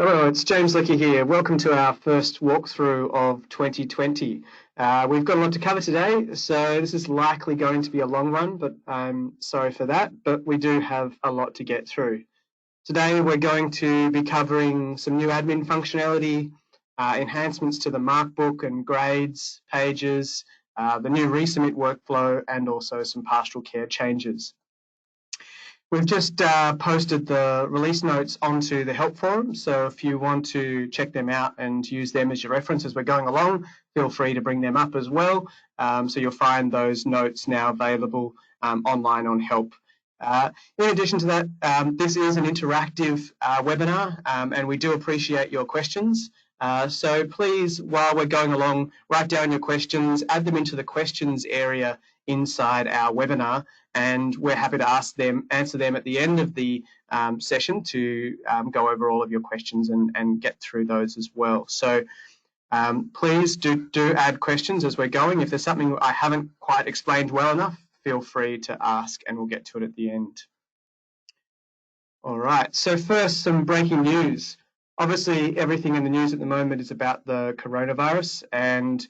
Hello, it's James Lecky here. Welcome to our first walkthrough of 2020. We've got a lot to cover today, so this is likely going to be a long one, but I'm sorry for that, but we do have a lot to get through. Today we're going to be covering some new admin functionality, enhancements to the markbook and grades, pages, the new Resubmit workflow, and also some pastoral care changes. We've just posted the release notes onto the help forum, so if you want to check them out and use them as your reference as we're going along, feel free to bring them up as well. So you'll find those notes now available online on help. In addition to that, this is an interactive webinar, and we do appreciate your questions. So please, while we're going along, write down your questions, add them into the questions area inside our webinar, and we're happy to answer them at the end of the session to go over all of your questions and get through those as well. So please do add questions as we're going. If there's something I haven't quite explained well enough, feel free to ask and we'll get to it at the end. All right, so first, some breaking news. Obviously, everything in the news at the moment is about the coronavirus, and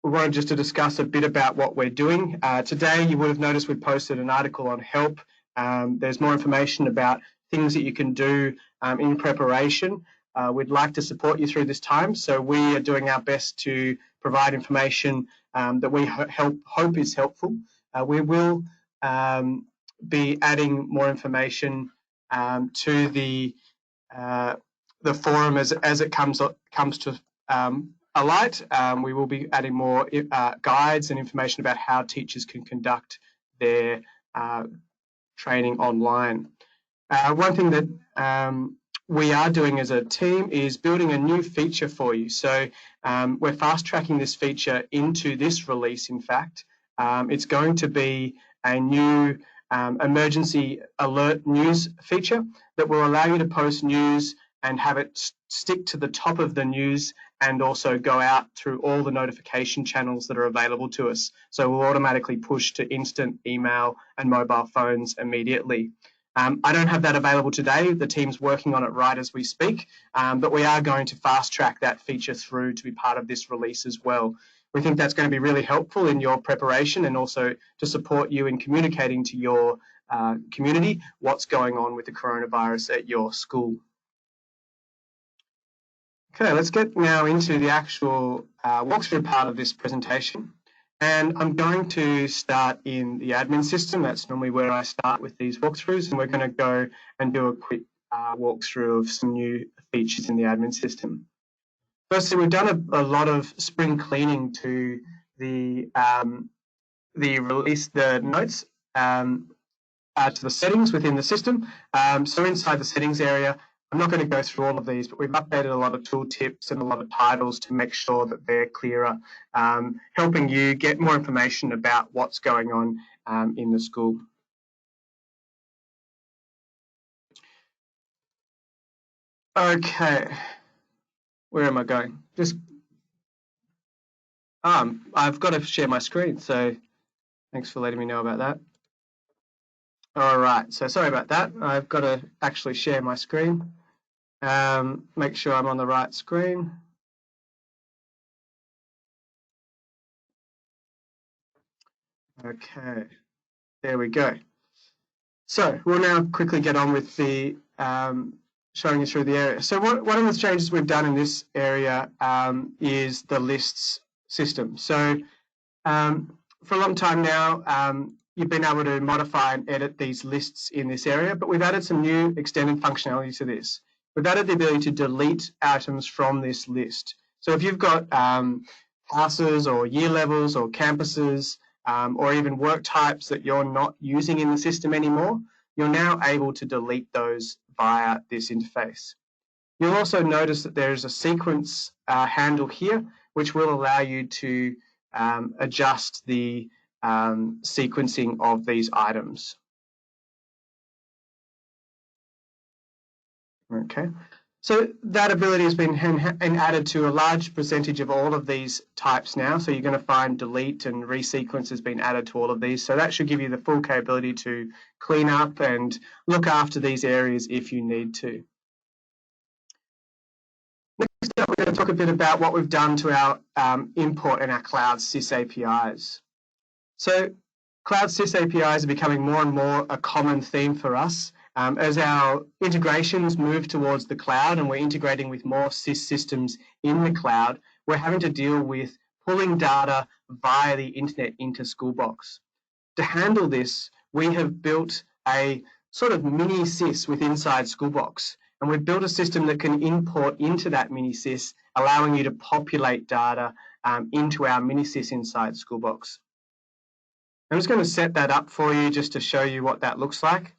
we wanted just to discuss a bit about what we're doing. Today, you would have noticed we posted an article on help. There's more information about things that you can do in preparation. We'd like to support you through this time, so we are doing our best to provide information that we hope is helpful. We will be adding more information to the forum as it comes to alight. We will be adding more guides and information about how teachers can conduct their training online. One thing that we are doing as a team is building a new feature for you. So we're fast tracking this feature into this release, in fact. It's going to be a new emergency alert news feature that will allow you to post news and have it stick to the top of the news and also go out through all the notification channels that are available to us. So we'll automatically push to instant email and mobile phones immediately. I don't have that available today. The team's working on it right as we speak, but we are going to fast track that feature through to be part of this release as well. We think that's going to be really helpful in your preparation and also to support you in communicating to your community what's going on with the coronavirus at your school. Okay, let's get now into the actual walkthrough part of this presentation. And I'm going to start in the admin system. That's normally where I start with these walkthroughs. And we're going to go and do a quick walkthrough of some new features in the admin system. Firstly, we've done a lot of spring cleaning to the release, the notes to the settings within the system. So inside the settings area, I'm not going to go through all of these, but we've updated a lot of tool tips and a lot of titles to make sure that they're clearer, helping you get more information about what's going on in the school. Okay, where am I going? I've got to share my screen, so thanks for letting me know about that. All right, so sorry about that. I've got to actually share my screen. Make sure I'm on the right screen. Okay, there we go. So we'll now quickly get on with the showing you through the area. So one of the changes we've done in this area is the lists system. So for a long time now, you've been able to modify and edit these lists in this area, but we've added some new extended functionality to this. We've added the ability to delete items from this list. So if you've got classes or year levels or campuses or even work types that you're not using in the system anymore, you're now able to delete those via this interface. You'll also notice that there is a sequence handle here, which will allow you to adjust the sequencing of these items. Okay, so that ability has been added to a large percentage of all of these types now. So you're going to find delete and resequence has been added to all of these. So that should give you the full capability to clean up and look after these areas if you need to. Next up, we're going to talk a bit about what we've done to our import and our Cloud SIS APIs. So Cloud SIS APIs are becoming more and more a common theme for us. As our integrations move towards the cloud and we're integrating with more SIS systems in the cloud, we're having to deal with pulling data via the internet into Schoolbox. To handle this, we have built a sort of mini SIS inside Schoolbox. And we've built a system that can import into that mini SIS, allowing you to populate data into our mini SIS inside Schoolbox. I'm just going to set that up for you just to show you what that looks like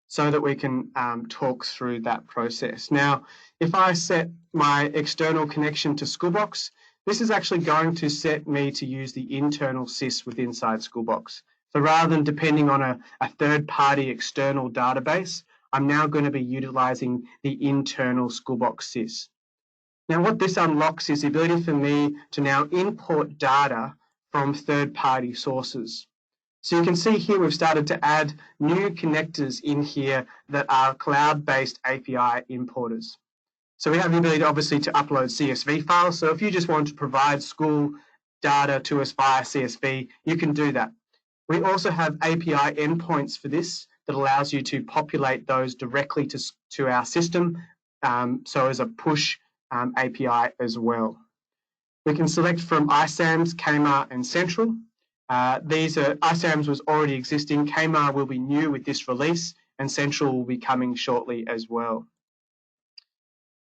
so that we can talk through that process. Now, if I set my external connection to Schoolbox, this is actually going to set me to use the internal SIS inside Schoolbox. So rather than depending on a third-party external database, I'm now going to be utilizing the internal Schoolbox SIS. Now, what this unlocks is the ability for me to now import data from third-party sources. So you can see here we've started to add new connectors in here that are cloud-based API importers. So we have the ability, obviously, to upload CSV files. So if you just want to provide school data to us via CSV, you can do that. We also have API endpoints for this that allows you to populate those directly to our system, so as a push API as well. We can select from ISAMS, Kamar, and Central. ISAMS was already existing. Kamar will be new with this release, and Central will be coming shortly as well.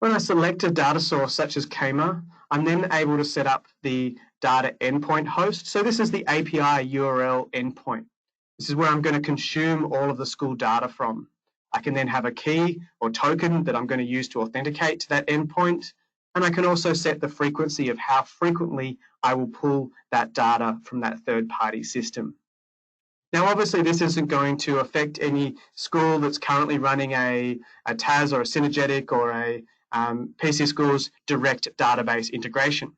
When I select a data source such as Kamar, I'm then able to set up the data endpoint host. So this is the API URL endpoint. This is where I'm going to consume all of the school data from. I can then have a key or token that I'm going to use to authenticate to that endpoint. And I can also set the frequency of how frequently I will pull that data from that third-party system. Now, obviously, this isn't going to affect any school that's currently running a TAS or a Synergetic or a PC School's direct database integration.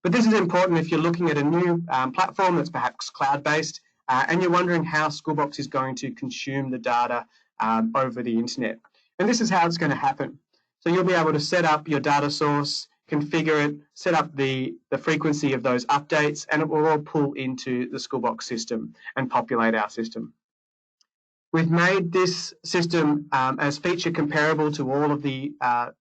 But this is important if you're looking at a new platform that's perhaps cloud-based and you're wondering how Schoolbox is going to consume the data over the internet. And this is how it's going to happen. So you'll be able to set up your data source, configure it, set up the frequency of those updates, and it will all pull into the Schoolbox system and populate our system. We've made this system as feature comparable to all of the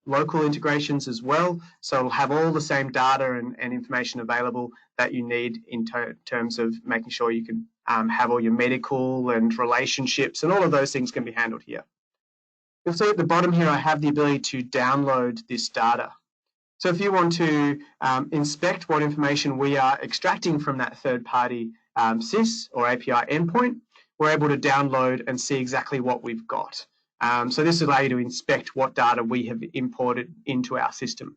local integrations as well. So it'll have all the same data and information available that you need in terms of making sure you can have all your medical and relationships, and all of those things can be handled here. You'll see at the bottom here, I have the ability to download this data. So if you want to inspect what information we are extracting from that third-party SIS or API endpoint, we're able to download and see exactly what we've got. So this allows you to inspect what data we have imported into our system.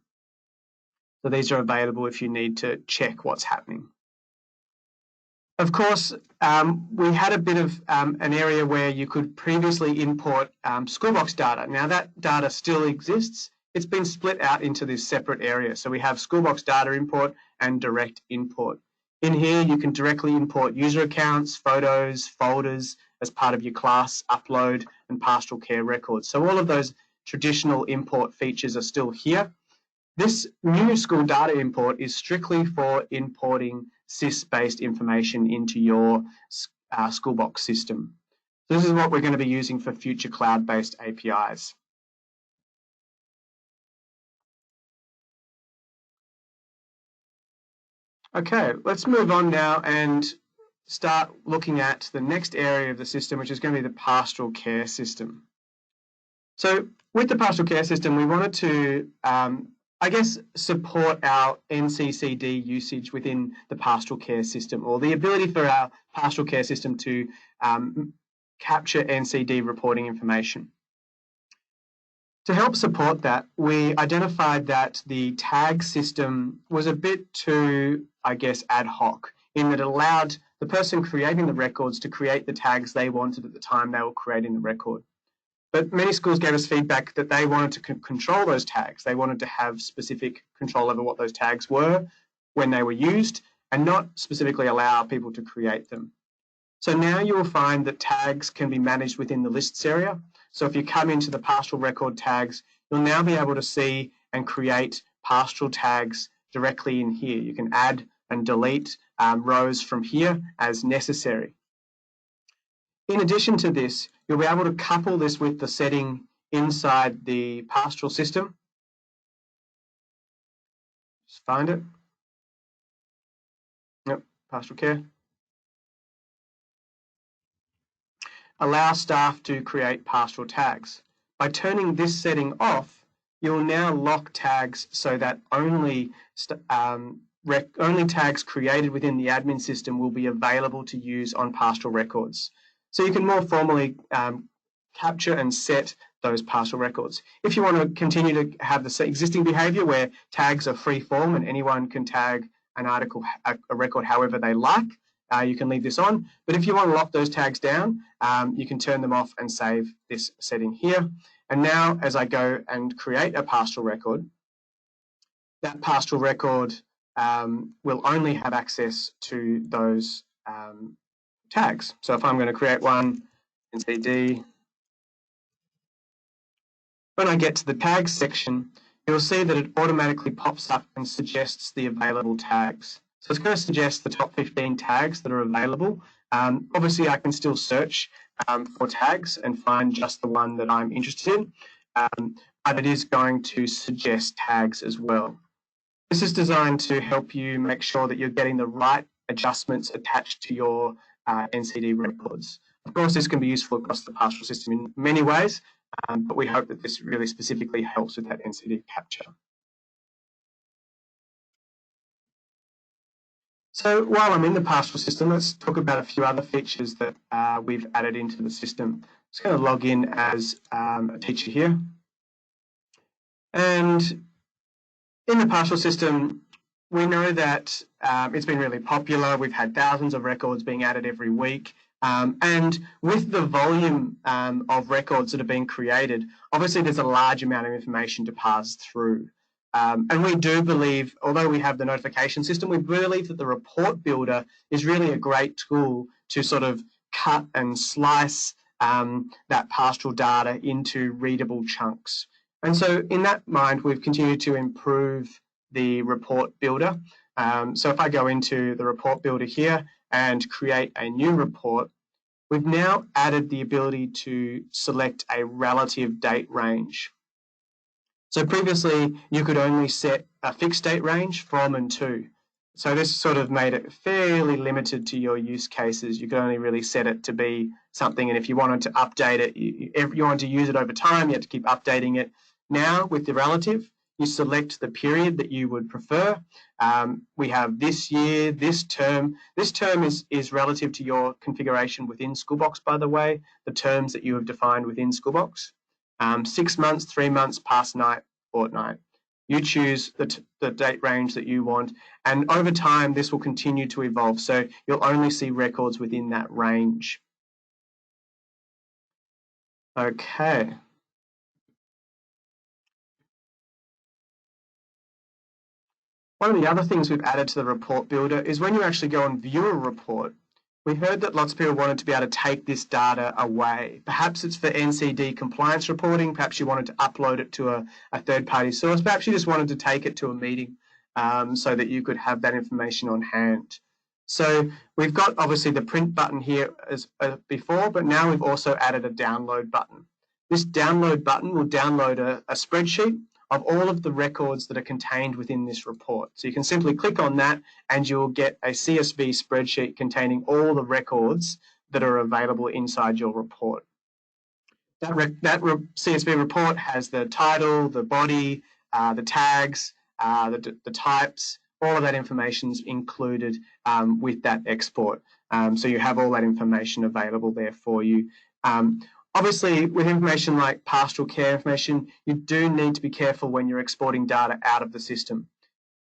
So these are available if you need to check what's happening. Of course, we had a bit of an area where you could previously import Schoolbox data. Now that data still exists. It's been split out into this separate area. So we have Schoolbox data import and direct import. In here, you can directly import user accounts, photos, folders as part of your class, upload, and pastoral care records. So all of those traditional import features are still here. This new school data import is strictly for importing SIS-based information into your Schoolbox system. So this is what we're going to be using for future cloud-based APIs. Okay, let's move on now and start looking at the next area of the system, which is going to be the pastoral care system. So with the pastoral care system, we wanted to, I guess, support our NCCD usage within the pastoral care system, or the ability for our pastoral care system to capture NCD reporting information. To help support that, we identified that the tag system was a bit too, I guess, ad hoc, in that it allowed the person creating the records to create the tags they wanted at the time they were creating the record. But many schools gave us feedback that they wanted to control those tags. They wanted to have specific control over what those tags were when they were used, and not specifically allow people to create them. So now you will find that tags can be managed within the lists area. So if you come into the pastoral record tags, you'll now be able to see and create pastoral tags directly in here. You can add and delete rows from here as necessary. In addition to this, you'll be able to couple this with the setting inside the pastoral system. Just find it. Yep, pastoral care. Allow staff to create pastoral tags. By turning this setting off, you'll now lock tags so that only tags created within the admin system will be available to use on pastoral records. So you can more formally capture and set those pastoral records. If you want to continue to have the existing behavior where tags are free form and anyone can tag an article, a record however they like, you can leave this on. But if you want to lock those tags down, you can turn them off and save this setting here. And now as I go and create a pastoral record, that pastoral record will only have access to those tags. So if I'm going to create one, NCCD, when I get to the tags section, you'll see that it automatically pops up and suggests the available tags. So it's going to suggest the top 15 tags that are available. Obviously, I can still search for tags and find just the one that I'm interested in, but it is going to suggest tags as well. This is designed to help you make sure that you're getting the right adjustments attached to your NCD records. Of course, this can be useful across the pastoral system in many ways, but we hope that this really specifically helps with that NCD capture. So while I'm in the pastoral system, let's talk about a few other features that we've added into the system. I'm just going to log in as a teacher here. And in the pastoral system, we know that it's been really popular. We've had thousands of records being added every week. And with the volume of records that are being created, obviously there's a large amount of information to pass through. And we do believe, although we have the notification system, we believe that the report builder is really a great tool to sort of cut and slice that pastoral data into readable chunks. And so in that mind, we've continued to improve the report builder. So if I go into the report builder here and create a new report, we've now added the ability to select a relative date range. So previously, you could only set a fixed date range from and to. So this sort of made it fairly limited to your use cases. You could only really set it to be something, and if you wanted to update it, you wanted to use it over time, you had to keep updating it. Now, with the relative, you select the period that you would prefer. We have this year, this term. This term is relative to your configuration within Schoolbox, by the way, the terms that you have defined within Schoolbox. 6 months, 3 months, past night, fortnight. You choose the date range that you want, and over time this will continue to evolve, so you'll only see records within that range. Okay. One of the other things we've added to the report builder is when you actually go and view a report, we heard that lots of people wanted to be able to take this data away. Perhaps it's for NCD compliance reporting, perhaps you wanted to upload it to a third-party source, perhaps you just wanted to take it to a meeting so that you could have that information on hand. So we've got obviously the print button here as before, but now we've also added a download button. This download button will download a spreadsheet of all of the records that are contained within this report. So you can simply click on that and you'll get a CSV spreadsheet containing all the records that are available inside your report. That CSV report has the title, the body, the tags, the types, all of that information is included with that export. So you have all that information available there for you. Obviously, with information like pastoral care information, you do need to be careful when you're exporting data out of the system.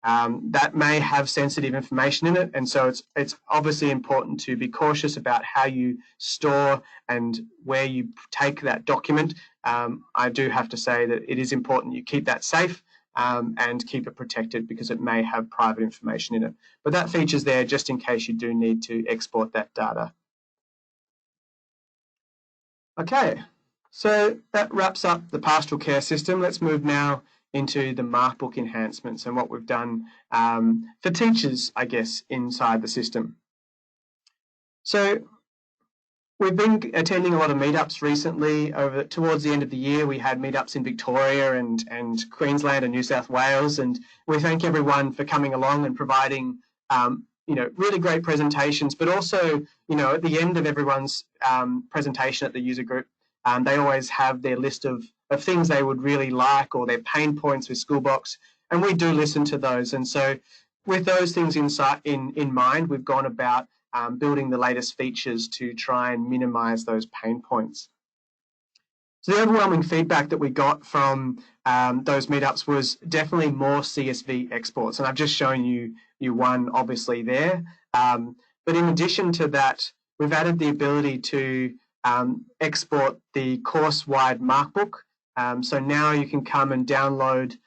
That may have sensitive information in it, and so it's obviously important to be cautious about how you store and where you take that document. I do have to say that it is important you keep that safe and keep it protected because it may have private information in it. But that feature's there just in case you do need to export that data. Okay, so that wraps up the pastoral care system. Let's move now into the markbook enhancements and what we've done for teachers, I guess, inside the system. So we've been attending a lot of meetups recently. Towards the end of the year, we had meetups in Victoria and Queensland and New South Wales, and we thank everyone for coming along and providing really great presentations, but also, at the end of everyone's presentation at the user group, they always have their list of things they would really like or their pain points with Schoolbox, and we do listen to those. And so with those things in mind, we've gone about building the latest features to try and minimize those pain points. So the overwhelming feedback that we got from those meetups was definitely more CSV exports, and I've just shown you one obviously there. But in addition to that, we've added the ability to export the course-wide markbook. So now you can come and download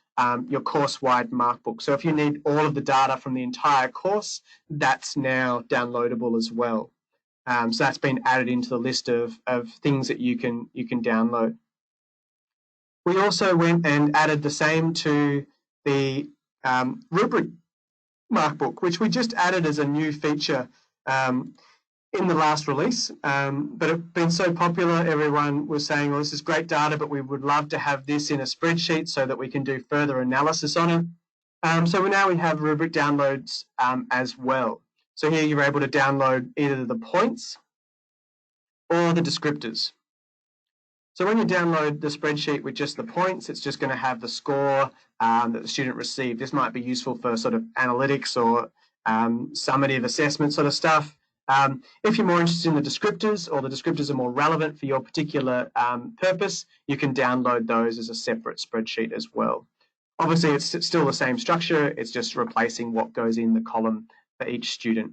your course-wide markbook. So if you need all of the data from the entire course, that's now downloadable as well. So that's been added into the list of things that you can download. We also went and added the same to the rubric markbook, which we just added as a new feature in the last release, but it's been so popular, everyone was saying, well, this is great data, but we would love to have this in a spreadsheet so that we can do further analysis on it. So now we have rubric downloads as well. So here you're able to download either the points or the descriptors. So when you download the spreadsheet with just the points, it's just going to have the score that the student received. This might be useful for sort of analytics or summative assessment sort of stuff. If you're more interested in the descriptors, or the descriptors are more relevant for your particular purpose, you can download those as a separate spreadsheet as well. Obviously, it's still the same structure, it's just replacing what goes in the column for each student.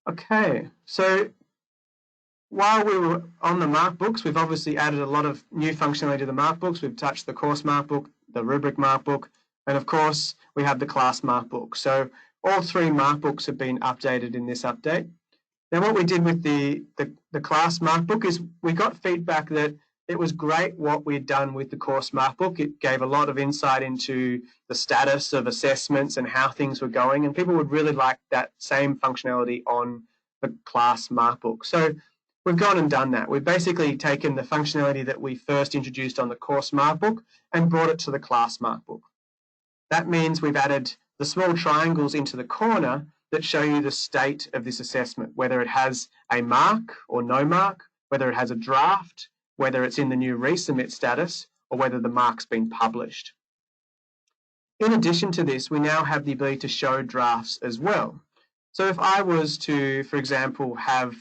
Okay, so while we were on the markbooks, we've obviously added a lot of new functionality to the markbooks. We've touched the course markbook, the rubric markbook, and of course, we have the class markbook. So all three markbooks have been updated in this update. Now, what we did with the class markbook is we got feedback that it was great what we'd done with the course markbook. It gave a lot of insight into the status of assessments and how things were going, and people would really like that same functionality on the class markbook. So we've gone and done that. We've basically taken the functionality that we first introduced on the course markbook and brought it to the class markbook. That means we've added the small triangles into the corner that show you the state of this assessment, whether it has a mark or no mark, whether it has a draft, whether it's in the new resubmit status, or whether the mark's been published. In addition to this, we now have the ability to show drafts as well. So if I was to, for example, have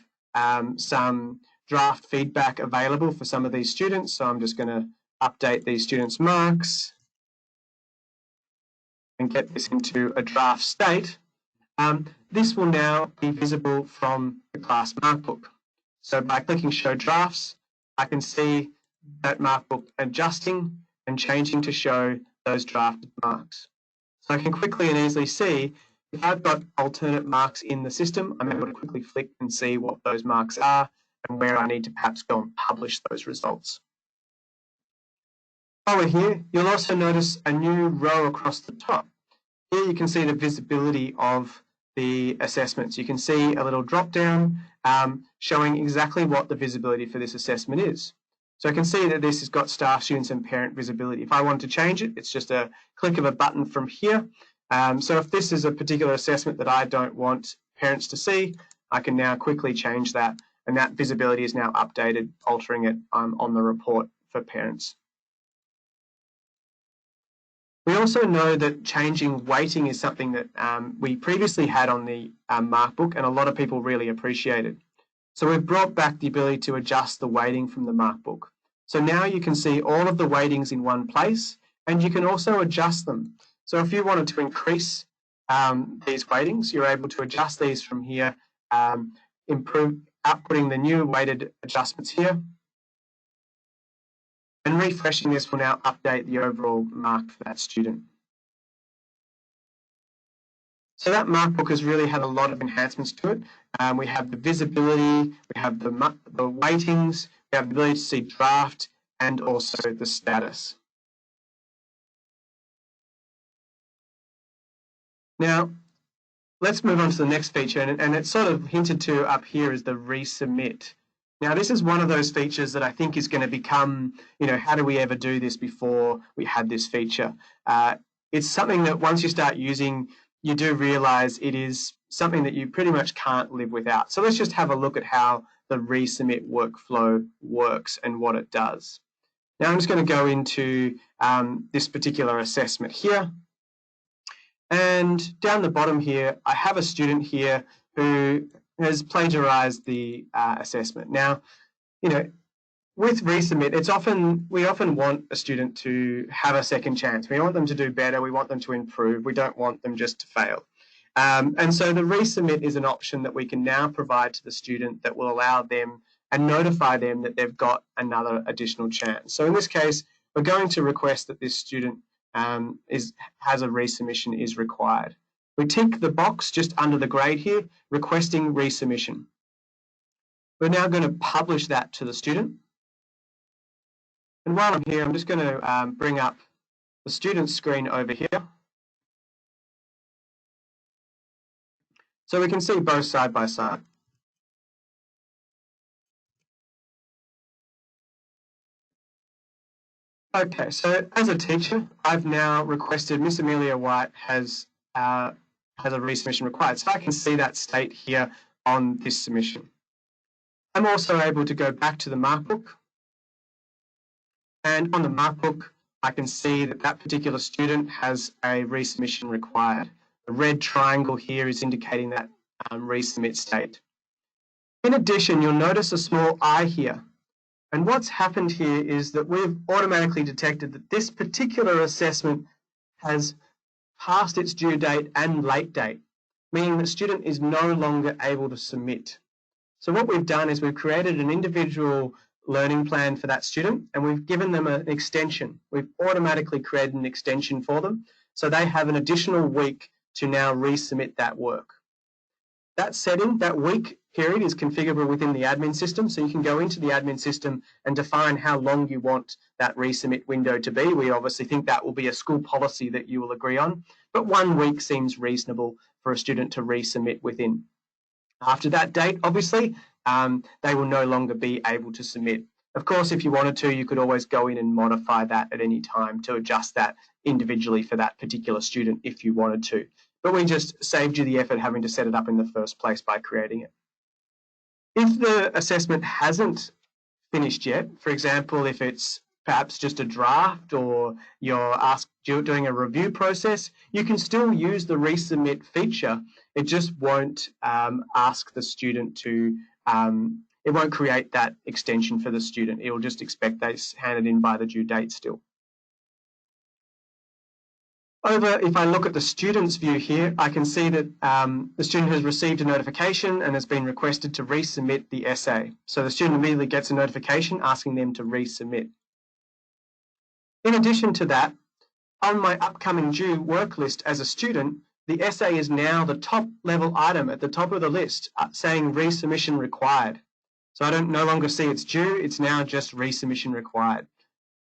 some draft feedback available for some of these students, so I'm just going to update these students' marks and get this into a draft state, this will now be visible from the class markbook. So by clicking show drafts, I can see that markbook adjusting and changing to show those drafted marks. So I can quickly and easily see if I've got alternate marks in the system, I'm able to quickly flick and see what those marks are and where I need to perhaps go and publish those results. While we're here, you'll also notice a new row across the top. Here you can see the visibility of the assessments. You can see a little drop down showing exactly what the visibility for this assessment is. So I can see that this has got staff, students and parent visibility. If I want to change it, it's just a click of a button from here. So if this is a particular assessment that I don't want parents to see, I can now quickly change that, and that visibility is now updated, altering it on the report for parents. We also know that changing weighting is something that we previously had on the markbook, and a lot of people really appreciated. So we've brought back the ability to adjust the weighting from the markbook. So now you can see all of the weightings in one place, and you can also adjust them. So if you wanted to increase these weightings, you're able to adjust these from here, outputting the new weighted adjustments here. And refreshing this will now update the overall mark for that student. So that markbook has really had a lot of enhancements to it. We have the visibility, we have the weightings, we have the ability to see draft and also the status. Now, let's move on to the next feature, and it's sort of hinted to up here is the resubmit. Now, this is one of those features that I think is going to become, how do we ever do this before we had this feature? It's something that once you start using, you do realize it is something that you pretty much can't live without. So let's just have a look at how the resubmit workflow works and what it does. Now, I'm just going to go into this particular assessment here. And down the bottom here, I have a student here who has plagiarized the assessment. Now, with resubmit, we often want a student to have a second chance. We want them to do better. We want them to improve. We don't want them just to fail. And so the resubmit is an option that we can now provide to the student that will allow them and notify them that they've got another additional chance. So in this case, we're going to request that this student has a resubmission is required. We tick the box just under the grade here, requesting resubmission. We're now going to publish that to the student. And while I'm here, I'm just going to bring up the student screen over here. So we can see both side by side. Okay, so as a teacher, I've now requested Miss Amelia White has a resubmission required. So I can see that state here on this submission. I'm also able to go back to the markbook. And on the markbook, I can see that that particular student has a resubmission required. The red triangle here is indicating that resubmit state. In addition, you'll notice a small I here. And what's happened here is that we've automatically detected that this particular assessment has passed its due date and late date, meaning the student is no longer able to submit. So what we've done is we've created an individual learning plan for that student, and we've given them an extension. We've automatically created an extension for them, so they have an additional week to now resubmit that work. That setting, that week period, is configurable within the admin system, so you can go into the admin system and define how long you want that resubmit window to be. We obviously think that will be a school policy that you will agree on, but 1 week seems reasonable for a student to resubmit within. After that date, obviously, they will no longer be able to submit. Of course, if you wanted to, you could always go in and modify that at any time to adjust that individually for that particular student if you wanted to. But we just saved you the effort having to set it up in the first place by creating it. If the assessment hasn't finished yet, for example, if it's perhaps just a draft or you're doing a review process, you can still use the resubmit feature. It just won't ask the student to, it won't create that extension for the student. It will just expect they hand it in by the due date still. If I look at the student's view here, I can see that the student has received a notification and has been requested to resubmit the essay. So the student immediately gets a notification asking them to resubmit. In addition to that, on my upcoming due work list as a student, the essay is now the top level item at the top of the list saying resubmission required. So I don't no longer see it's due, it's now just resubmission required.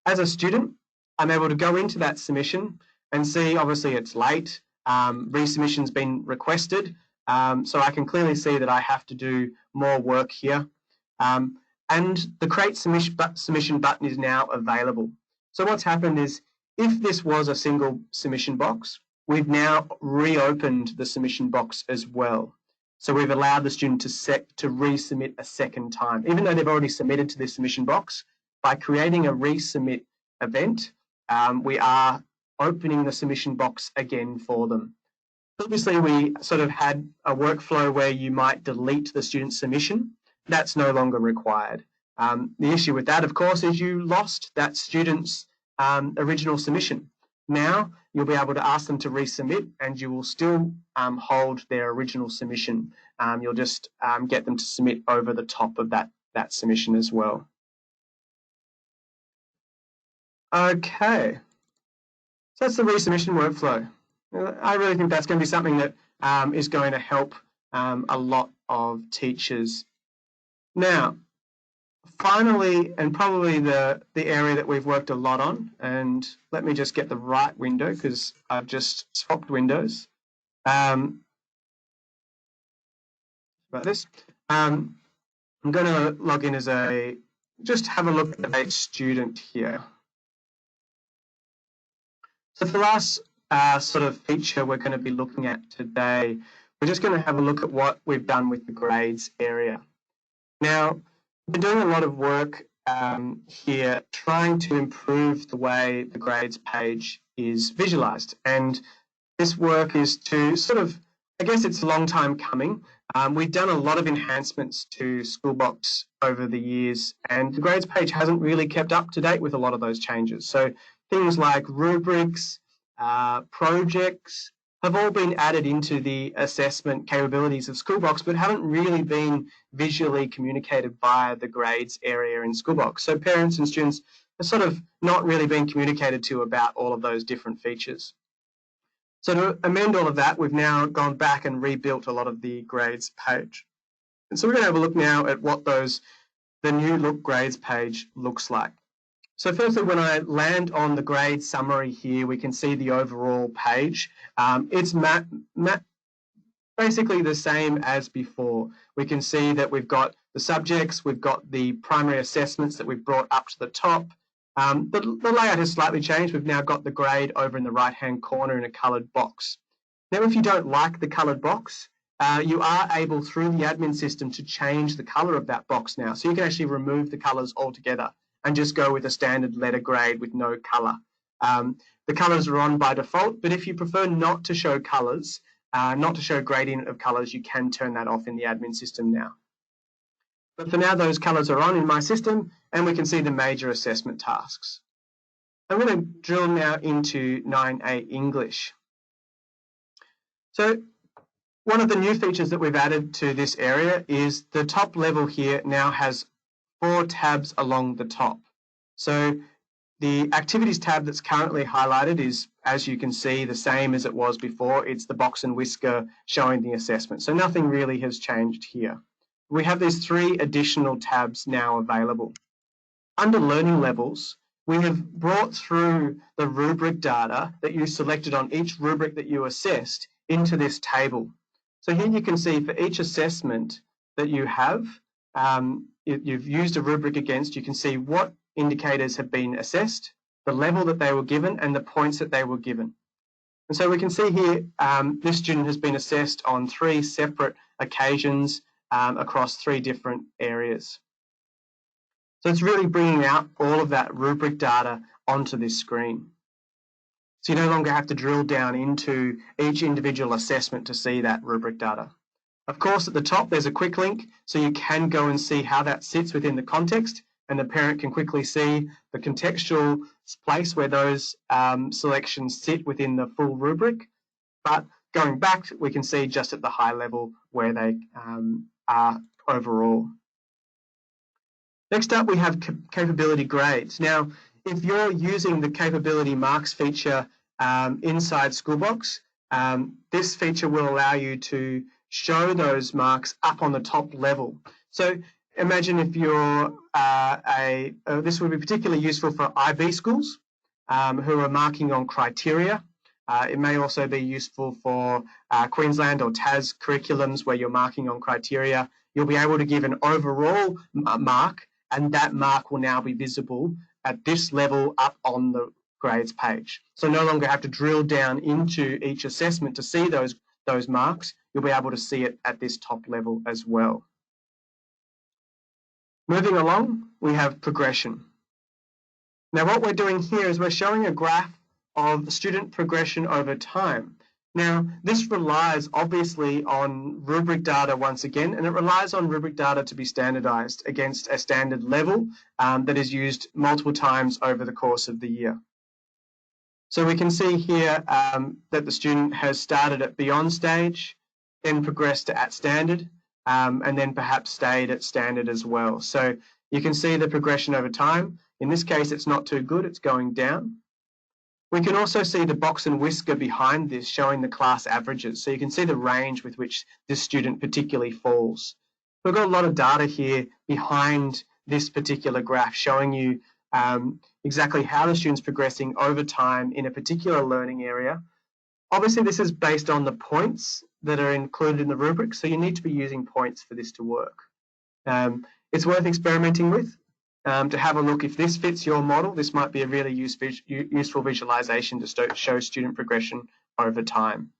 As a student, I'm able to go into that submission and see obviously it's late, resubmission's been requested, so I can clearly see that I have to do more work here. And the create submission button is now available. So what's happened is if this was a single submission box, we've now reopened the submission box as well. So we've allowed the student to resubmit a second time. Even though they've already submitted to this submission box, by creating a resubmit event, we are opening the submission box again for them. Obviously, we sort of had a workflow where you might delete the student's submission. That's no longer required. The issue with that, of course, is you lost that student's original submission. Now, you'll be able to ask them to resubmit and you will still hold their original submission. You'll just get them to submit over the top of that submission as well. Okay. So that's the resubmission workflow. I really think that's going to be something that is going to help a lot of teachers. Now, finally, and probably the area that we've worked a lot on, and let me just get the right window because I've just swapped windows. About this. I'm going to log in as just have a look at a student here. So for the last sort of feature we're going to be looking at today, we're just going to have a look at what we've done with the grades area. Now, we're doing a lot of work here trying to improve the way the grades page is visualized. And this work is to sort of, I guess it's a long time coming. We've done a lot of enhancements to Schoolbox over the years, and the grades page hasn't really kept up to date with a lot of those changes. So things like rubrics, projects have all been added into the assessment capabilities of Schoolbox, but haven't really been visually communicated via the grades area in Schoolbox. So parents and students have sort of not really been communicated to about all of those different features. So to amend all of that, we've now gone back and rebuilt a lot of the grades page. And so we're going to have a look now at what the new look grades page looks like. So firstly, when I land on the grade summary here, we can see the overall page. It's basically the same as before. We can see that we've got the subjects, we've got the primary assessments that we've brought up to the top. The layout has slightly changed. We've now got the grade over in the right-hand corner in a coloured box. Now, if you don't like the coloured box, you are able through the admin system to change the colour of that box now. So you can actually remove the colours altogether and just go with a standard letter grade with no colour. The colours are on by default, but if you prefer not to show colours, not to show gradient of colours, you can turn that off in the admin system now. But for now, those colours are on in my system, and we can see the major assessment tasks. I'm going to drill now into 9A English. So one of the new features that we've added to this area is the top level here now has 4 tabs along the top. So the activities tab that's currently highlighted is, as you can see, the same as it was before. It's the box and whisker showing the assessment. So nothing really has changed here. We have these 3 additional tabs now available. Under learning levels, we have brought through the rubric data that you selected on each rubric that you assessed into this table. So here you can see for each assessment that you have, you've used a rubric against, you can see what indicators have been assessed, the level that they were given, and the points that they were given. And so we can see here, this student has been assessed on 3 separate occasions across 3 different areas. So it's really bringing out all of that rubric data onto this screen. So you no longer have to drill down into each individual assessment to see that rubric data. Of course, at the top, there's a quick link, so you can go and see how that sits within the context, and the parent can quickly see the contextual place where those selections sit within the full rubric. But going back, we can see just at the high level where they are overall. Next up, we have capability grades. Now, if you're using the capability marks feature inside Schoolbox, this feature will allow you to show those marks up on the top level. So imagine if you're this would be particularly useful for IB schools who are marking on criteria. It may also be useful for Queensland or Tas curriculums where you're marking on criteria. You'll be able to give an overall mark, and that mark will now be visible at this level up on the grades page. So no longer have to drill down into each assessment to see those marks. You'll be able to see it at this top level as well. Moving along, we have progression. Now what we're doing here is we're showing a graph of student progression over time. Now, this relies obviously on rubric data once again, and it relies on rubric data to be standardized against a standard level that is used multiple times over the course of the year. So we can see here that the student has started at beyond stage, then progressed to at standard, and then perhaps stayed at standard as well. So you can see the progression over time. In this case, it's not too good, it's going down. We can also see the box and whisker behind this showing the class averages. So you can see the range with which this student particularly falls. We've got a lot of data here behind this particular graph showing you exactly how the student's progressing over time in a particular learning area. Obviously, this is based on the points that are included in the rubric, so you need to be using points for this to work. It's worth experimenting with to have a look if this fits your model. This might be a really useful visualization to show student progression over time.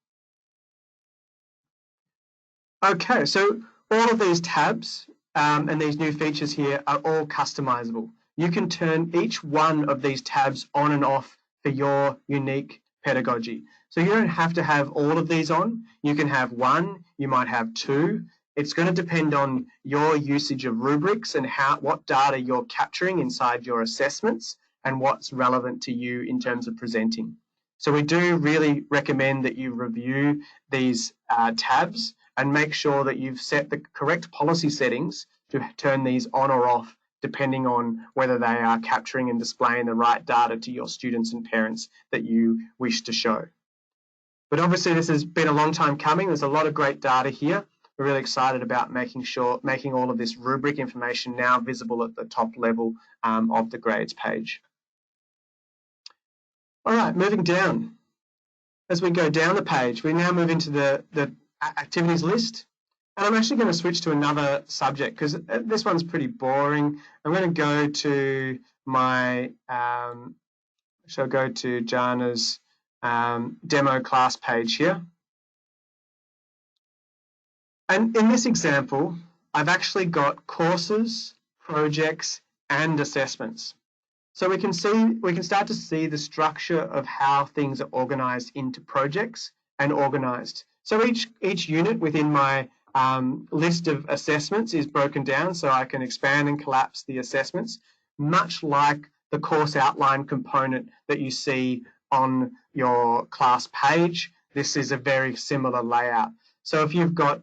Okay, so all of these tabs and these new features here are all customizable. You can turn each one of these tabs on and off for your unique pedagogy. So you don't have to have all of these on. You can have one, you might have two. It's going to depend on your usage of rubrics and what data you're capturing inside your assessments and what's relevant to you in terms of presenting. So we do really recommend that you review these tabs and make sure that you've set the correct policy settings to turn these on or off, depending on whether they are capturing and displaying the right data to your students and parents that you wish to show. But obviously this has been a long time coming. There's a lot of great data here. We're really excited about making all of this rubric information now visible at the top level of the grades page. All right, moving down. As we go down the page, we now move into the activities list. And I'm actually going to switch to another subject because this one's pretty boring. I'm going to go to my, shall go to Jana's demo class page here. And in this example, I've actually got courses, projects, and assessments. So we can start to see the structure of how things are organized into projects and organized. So each unit within my list of assessments is broken down, so I can expand and collapse the assessments, much like the course outline component that you see on your class page. This is a very similar layout. So if you've got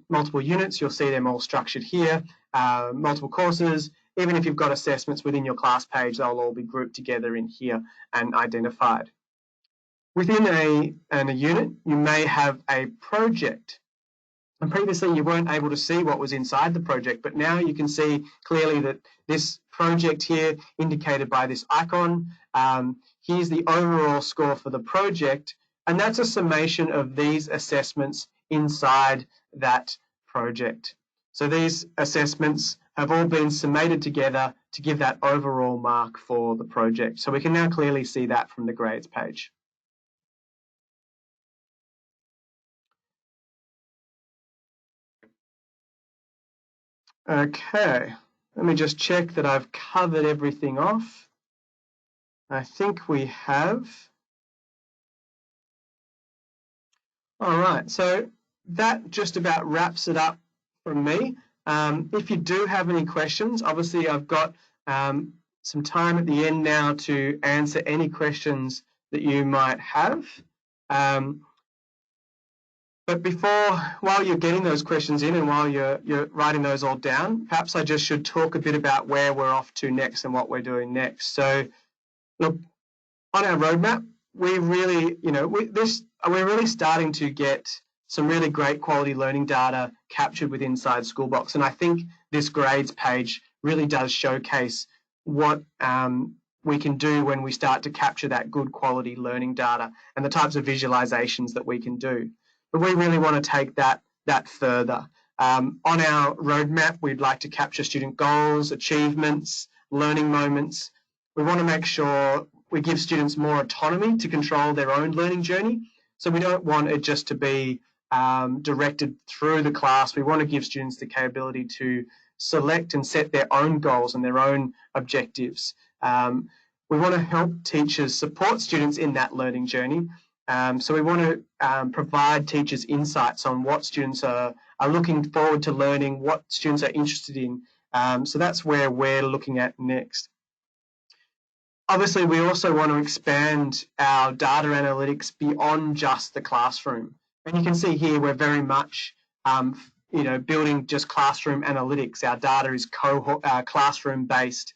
multiple units, you'll see them all structured here, multiple courses. Even if you've got assessments within your class page, they'll all be grouped together in here and identified. Within a unit, you may have a project. And previously, you weren't able to see what was inside the project, but now you can see clearly that this project here, indicated by this icon, here's the overall score for the project, and that's a summation of these assessments inside that project. So these assessments have all been summated together to give that overall mark for the project. So we can now clearly see that from the grades page. Okay, let me just check that I've covered everything off. I think we have. All right, so that just about wraps it up from me. If you do have any questions, obviously I've got some time at the end now to answer any questions that you might have. But while you're getting those questions in and while you're writing those all down, perhaps I just should talk a bit about where we're off to next and what we're doing next. So, look, on our roadmap, we're really starting to get some really great quality learning data captured within Schoolbox, and I think this grades page really does showcase what we can do when we start to capture that good quality learning data and the types of visualizations that we can do. But we really want to take that further. On our roadmap, we'd like to capture student goals, achievements, learning moments. We want to make sure we give students more autonomy to control their own learning journey. So we don't want it just to be directed through the class. We want to give students the capability to select and set their own goals and their own objectives. We want to help teachers support students in that learning journey. So we want to provide teachers insights on what students are looking forward to learning, what students are interested in. So that's where we're looking at next. Obviously, we also want to expand our data analytics beyond just the classroom. And you can see here we're very much building just classroom analytics. Our data is classroom-based.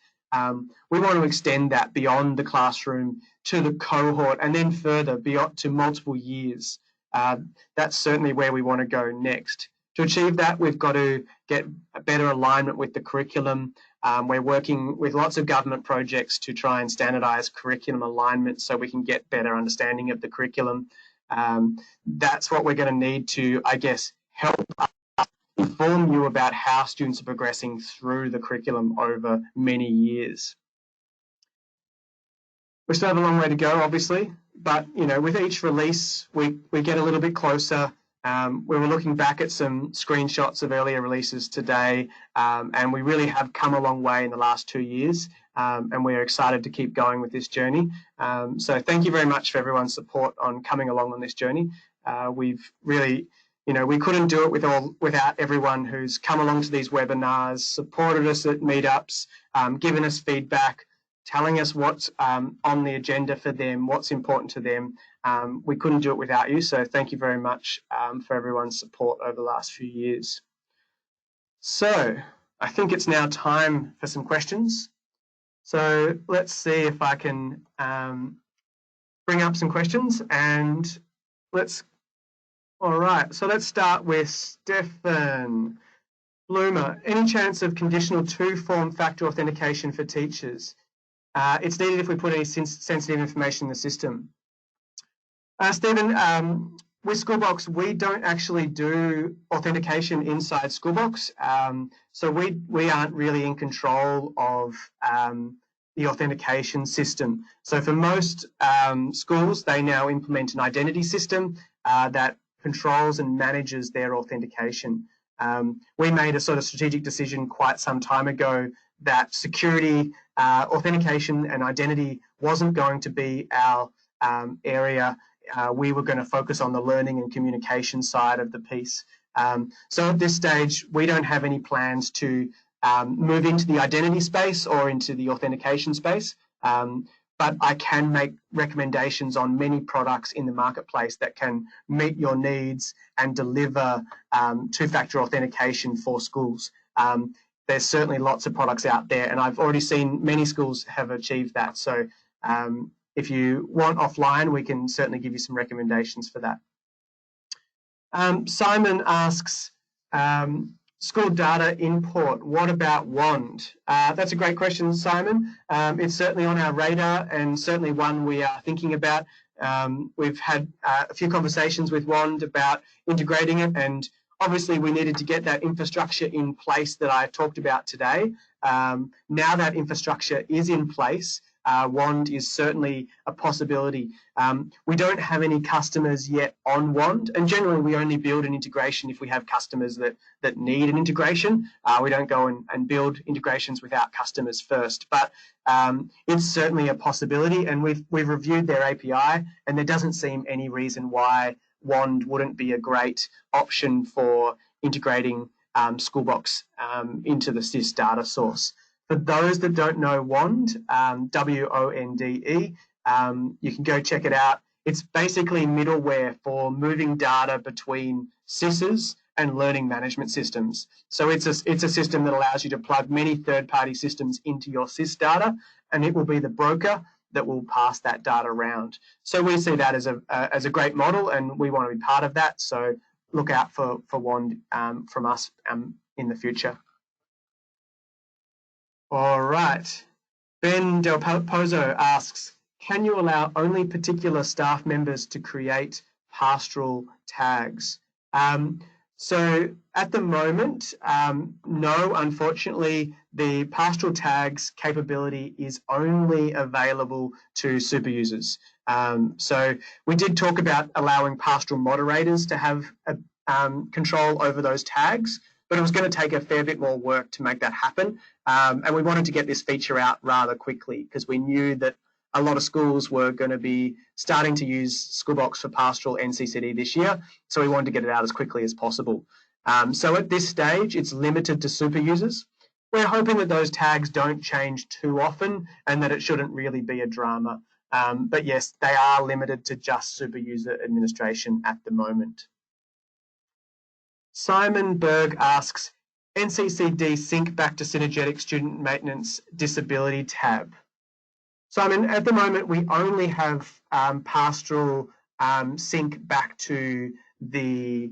We want to extend that beyond the classroom to the cohort and then further beyond to multiple years. That's certainly where we want to go next. To achieve that, we've got to get a better alignment with the curriculum. We're working with lots of government projects to try and standardise curriculum alignment so we can get better understanding of the curriculum. That's what we're going to need to, I guess, help inform you about how students are progressing through the curriculum over many years. We still have a long way to go, obviously, but with each release, we get a little bit closer. We were looking back at some screenshots of earlier releases today, and we really have come a long way in the last 2 years, and we're excited to keep going with this journey. So thank you very much for everyone's support on coming along on this journey. We've really, we couldn't do it without everyone who's come along to these webinars, supported us at meetups, given us feedback, telling us what's on the agenda for them, what's important to them. We couldn't do it without you, so thank you very much for everyone's support over the last few years. So I think it's now time for some questions. So let's see if I can bring up some questions, and all right, so let's start with Stefan Bloomer. Any chance of conditional two-form factor authentication for teachers? It's needed if we put any sensitive information in the system. Stephen, with Schoolbox, we don't actually do authentication inside Schoolbox, so we aren't really in control of the authentication system. So for most schools, they now implement an identity system that controls and manages their authentication. We made a sort of strategic decision quite some time ago that security, authentication and identity wasn't going to be our area. We were going to focus on the learning and communication side of the piece. So at this stage, we don't have any plans to move into the identity space or into the authentication space, but I can make recommendations on many products in the marketplace that can meet your needs and deliver two-factor authentication for schools. There's certainly lots of products out there, and I've already seen many schools have achieved that. So if you want offline, we can certainly give you some recommendations for that. Simon asks, school data import, what about WAND? That's a great question, Simon. It's certainly on our radar and certainly one we are thinking about. We've had a few conversations with WAND about integrating it, and obviously we needed to get that infrastructure in place that I talked about today. Now that infrastructure is in place, WAND is certainly a possibility. We don't have any customers yet on WAND, and generally we only build an integration if we have customers that need an integration. We don't go and build integrations without customers first, but it's certainly a possibility, and we've reviewed their API, and there doesn't seem any reason why WAND wouldn't be a great option for integrating Schoolbox into the SIS data source. For those that don't know WAND, W-O-N-D-E, you can go check it out. It's basically middleware for moving data between SISs and learning management systems. So it's a system that allows you to plug many third-party systems into your SIS data, and it will be the broker that will pass that data around. So we see that as a great model, and we want to be part of that. So look out for WAND from us in the future. All right. Ben Del Pozo asks, can you allow only particular staff members to create pastoral tags? So at the moment, no, unfortunately, the pastoral tags capability is only available to super users. So we did talk about allowing pastoral moderators to have control over those tags, but it was going to take a fair bit more work to make that happen. And we wanted to get this feature out rather quickly because we knew that a lot of schools were going to be starting to use Schoolbox for Pastoral NCCD this year, so we wanted to get it out as quickly as possible. So at this stage, it's limited to super users. We're hoping that those tags don't change too often and that it shouldn't really be a drama. But yes, they are limited to just super user administration at the moment. Simon Berg asks, NCCD sync back to Synergetic Student Maintenance Disability tab. Simon, at the moment, we only have pastoral sync back to the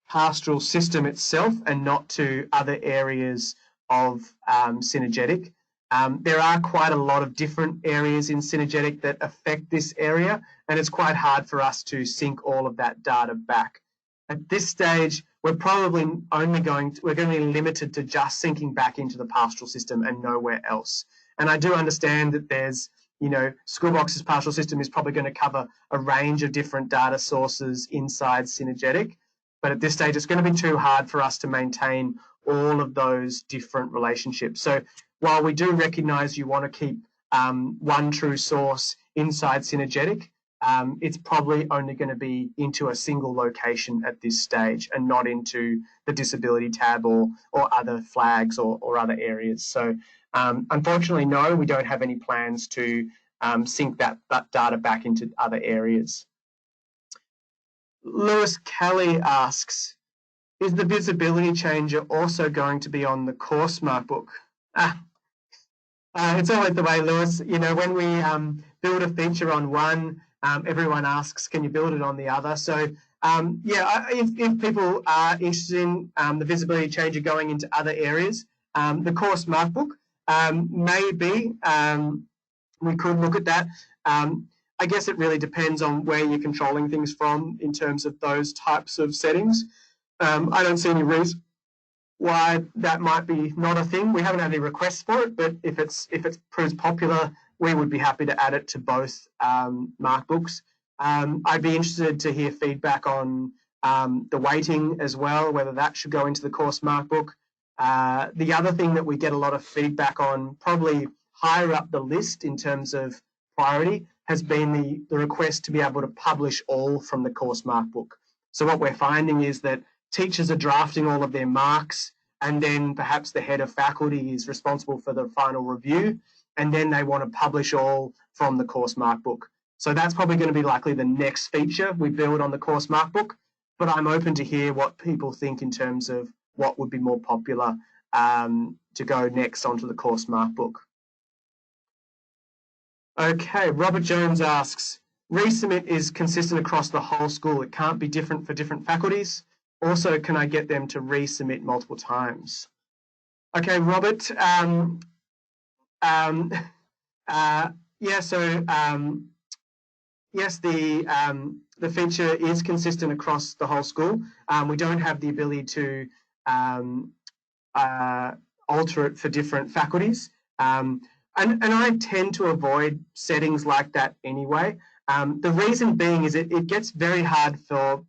Pastoral system itself and not to other areas of Synergetic. There are quite a lot of different areas in Synergetic that affect this area, and it's quite hard for us to sync all of that data back. At this stage, we're probably only going to be limited to just syncing back into the pastoral system and nowhere else. And I do understand that there's, Schoolbox's pastoral system is probably going to cover a range of different data sources inside Synergetic. But at this stage, it's going to be too hard for us to maintain all of those different relationships. So while we do recognise you want to keep one true source inside Synergetic, it's probably only going to be into a single location at this stage and not into the disability tab or other flags or other areas. So unfortunately, no, we don't have any plans to sync that data back into other areas. Lewis Kelly asks, is the visibility changer also going to be on the course markbook? It's always the way, Lewis. When we build a feature on one, everyone asks, can you build it on the other? So, if people are interested in the visibility changer going into other areas, the course markbook, maybe we could look at that. I guess it really depends on where you're controlling things from in terms of those types of settings. I don't see any reason why that might be not a thing. We haven't had any requests for it, but if it proves popular, we would be happy to add it to both markbooks. I'd be interested to hear feedback on the weighting as well, whether that should go into the course markbook. The other thing that we get a lot of feedback on, probably higher up the list in terms of priority, has been the request to be able to publish all from the course markbook. So what we're finding is that teachers are drafting all of their marks, and then perhaps the head of faculty is responsible for the final review, and then they want to publish all from the course markbook. So that's probably going to be likely the next feature we build on the course markbook, but I'm open to hear what people think in terms of what would be more popular to go next onto the course markbook. Okay, Robert Jones asks, Resubmit is consistent across the whole school. It can't be different for different faculties. Also, can I get them to resubmit multiple times? Okay, Robert. Yes, the feature is consistent across the whole school. We don't have the ability to alter it for different faculties. And I tend to avoid settings like that anyway. The reason being is it gets very hard for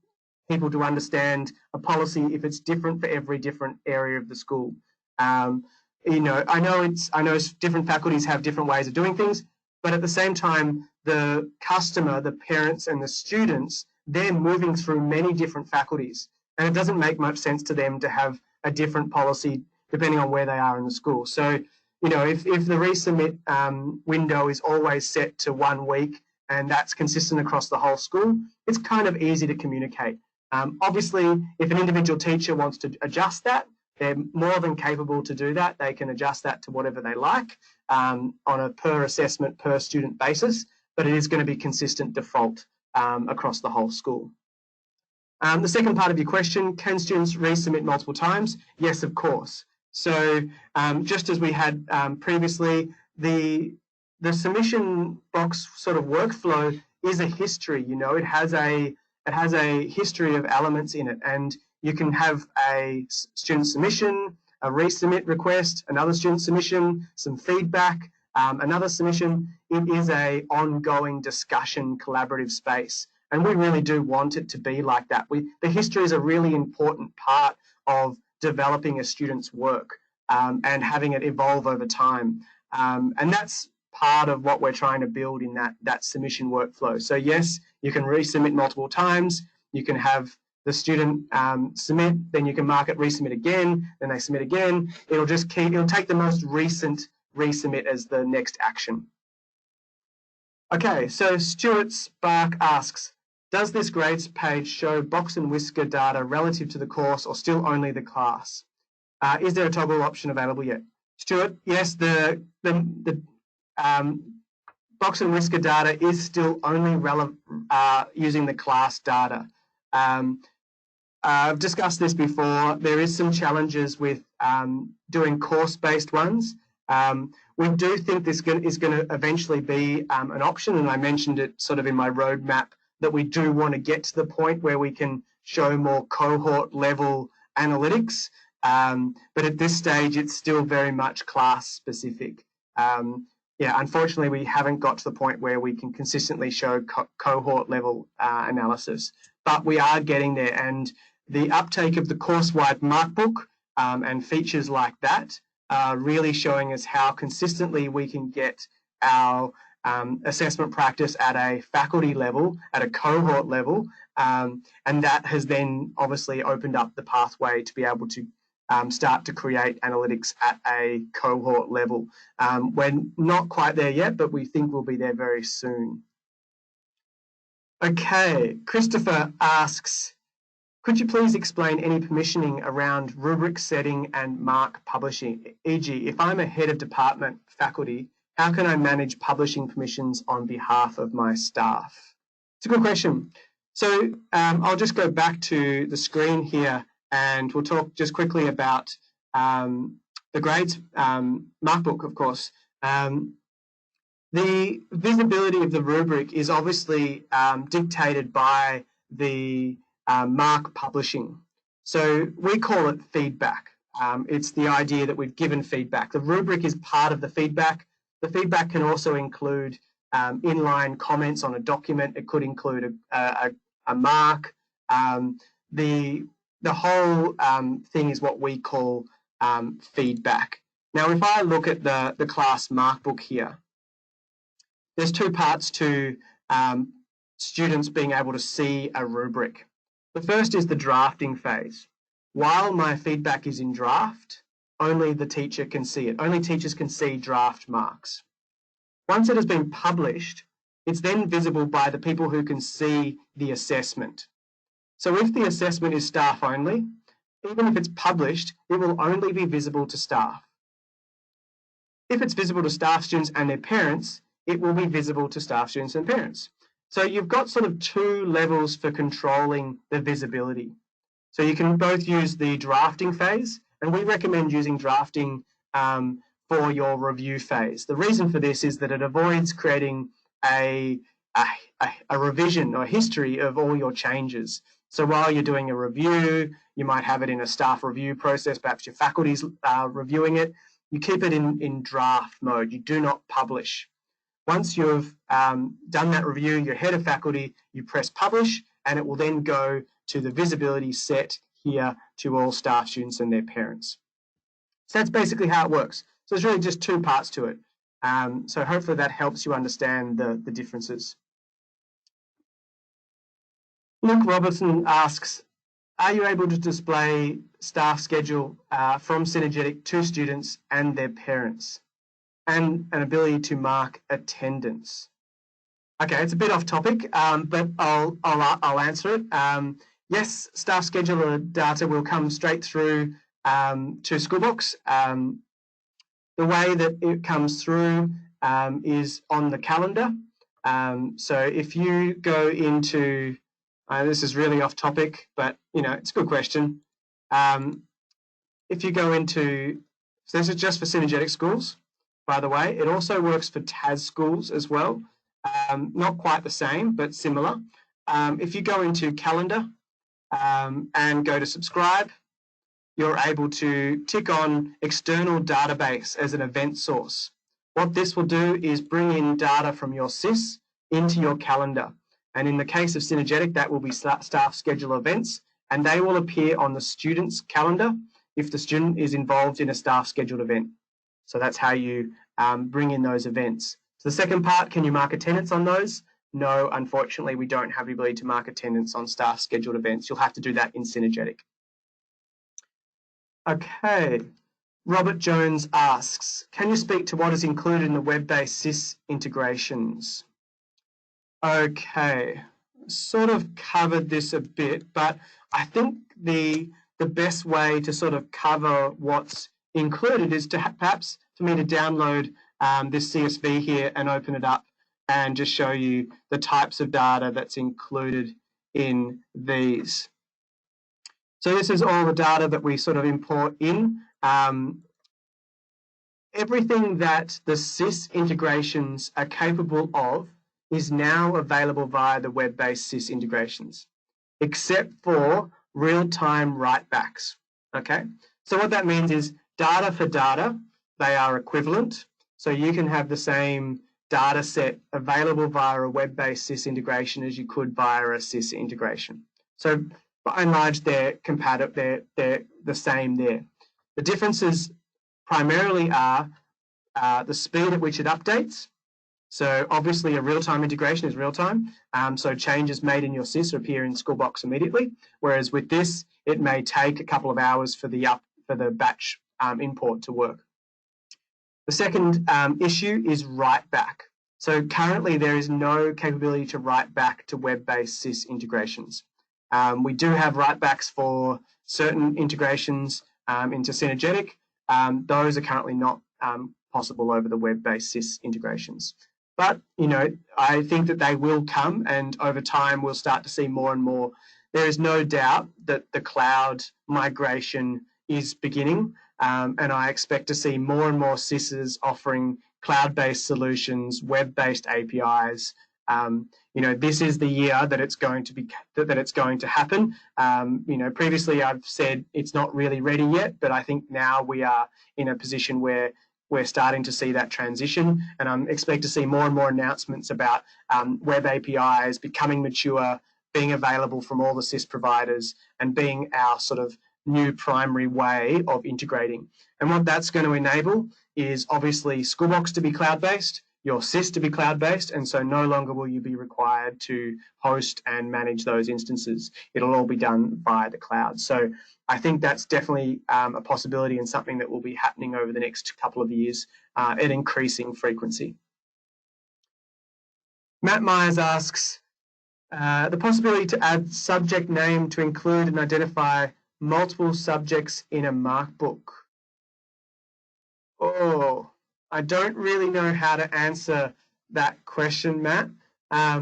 people to understand a policy if it's different for every different area of the school. I know different faculties have different ways of doing things, but at the same time, the customer, the parents and the students, they're moving through many different faculties, and it doesn't make much sense to them to have a different policy depending on where they are in the school. So, if the resubmit window is always set to 1 week and that's consistent across the whole school, it's kind of easy to communicate. Obviously, if an individual teacher wants to adjust that, they're more than capable to do that. They can adjust that to whatever they like on a per assessment, per student basis, but it is going to be consistent default across the whole school. The second part of your question, can students resubmit multiple times? Yes, of course. So just as we had previously, the submission box sort of workflow is a history. It has a history of elements in it, and you can have a student submission, a resubmit request, another student submission, some feedback, another submission. It is an ongoing discussion, collaborative space, and we really do want it to be like that. The history is a really important part of developing a student's work and having it evolve over time, and that's part of what we're trying to build in that submission workflow. So yes, you can resubmit multiple times. You can have the student submit, then you can mark it resubmit again, then they submit again. It'll take the most recent resubmit as the next action. Okay, so Stuart Spark asks, does this grades page show box and whisker data relative to the course or still only the class? Is there a toggle option available yet? Stuart, yes, the box and whisker data is still only relevant using the class data. I've discussed this before. There is some challenges with doing course-based ones. We do think this is going to eventually be an option, and I mentioned it sort of in my roadmap that we do want to get to the point where we can show more cohort-level analytics, but at this stage, it's still very much class-specific. Yeah, unfortunately, we haven't got to the point where we can consistently show cohort-level analysis, but we are getting there, and the uptake of the course-wide markbook and features like that are really showing us how consistently we can get our assessment practice at a faculty level, at a cohort level, and that has then obviously opened up the pathway to be able to start to create analytics at a cohort level. We're not quite there yet, but we think we'll be there very soon. Okay, Christopher asks, could you please explain any permissioning around rubric setting and mark publishing? E.g., if I'm a head of department faculty, how can I manage publishing permissions on behalf of my staff? It's a good question. So I'll just go back to the screen here and we'll talk just quickly about the grades markbook, of course. The visibility of the rubric is obviously dictated by the mark publishing. So we call it feedback. It's the idea that we've given feedback. The rubric is part of the feedback. The feedback can also include inline comments on a document. It could include a mark. The whole thing is what we call feedback. Now, if I look at the class markbook here, there's two parts to students being able to see a rubric. The first is the drafting phase. While my feedback is in draft, only the teacher can see it. Only teachers can see draft marks. Once it has been published, it's then visible by the people who can see the assessment. So if the assessment is staff only, even if it's published, it will only be visible to staff. If it's visible to staff, students and their parents, it will be visible to staff, students and parents. So you've got sort of two levels for controlling the visibility. So you can both use the drafting phase, and we recommend using drafting for your review phase. The reason for this is that it avoids creating a revision or history of all your changes. So while you're doing a review, you might have it in a staff review process, perhaps your faculty's reviewing it. You keep it in draft mode. You do not publish. Once you've done that review, you're head of faculty, you press publish, and it will then go to the visibility set here to all staff, students, and their parents. So that's basically how it works. So there's really just two parts to it. So hopefully that helps you understand the differences. Luke Robertson asks, are you able to display staff schedule from Synergetic to students and their parents, and an ability to mark attendance? Okay, it's a bit off topic, but I'll answer it. Yes, staff scheduler data will come straight through to Schoolbox. The way that it comes through is on the calendar. So if you go into, this is really off topic, but it's a good question. If you go into, so this is just for Synergetic schools, by the way. It also works for TAS schools as well. Not quite the same, but similar. If you go into calendar and go to subscribe, you're able to tick on external database as an event source. What this will do is bring in data from your SIS into your calendar. And in the case of Synergetic, that will be staff schedule events, and they will appear on the student's calendar if the student is involved in a staff scheduled event. So that's how you bring in those events. So the second part, can you mark attendance on those? No, unfortunately, we don't have the ability to mark attendance on staff scheduled events. You'll have to do that in Synergetic. Okay, Robert Jones asks, can you speak to what is included in the web-based SIS integrations? Okay, sort of covered this a bit, but I think the best way to sort of cover what's included is to perhaps for me to download this CSV here and open it up and just show you the types of data that's included in these. So this is all the data that we sort of import in. Everything that the SIS integrations are capable of is now available via the web-based SIS integrations, except for real-time write-backs, okay? So what that means is data for data, they are equivalent. So you can have the same data set available via a web-based SIS integration as you could via a SIS integration. So by and large, they're compatible, they're the same there. The differences primarily are the speed at which it updates. So obviously a real-time integration is real-time. So changes made in your SIS appear in Schoolbox immediately. Whereas with this, it may take a couple of hours for the batch import to work. The second issue is write back. So currently there is no capability to write back to web-based SIS integrations. We do have write backs for certain integrations into Synergetic. Those are currently not possible over the web-based SIS integrations. But, you know, I think that they will come, and over time we'll start to see more and more. There is no doubt that the cloud migration is beginning, and I expect to see more and more SISs offering cloud-based solutions, web-based APIs. You know, this is the year that it's going to happen. You know, previously I've said it's not really ready yet, but I think now we are in a position where we're starting to see that transition, and I expect to see more and more announcements about web APIs becoming mature, being available from all the SIS providers, and being our sort of new primary way of integrating. And what that's going to enable is obviously Schoolbox to be cloud-based, your SIS to be cloud-based, and so no longer will you be required to host and manage those instances. It'll all be done via the cloud. So I think that's definitely a possibility and something that will be happening over the next couple of years at increasing frequency. Matt Myers asks, the possibility to add subject name to include and identify multiple subjects in a markbook. Oh, I don't really know how to answer that question, Matt. I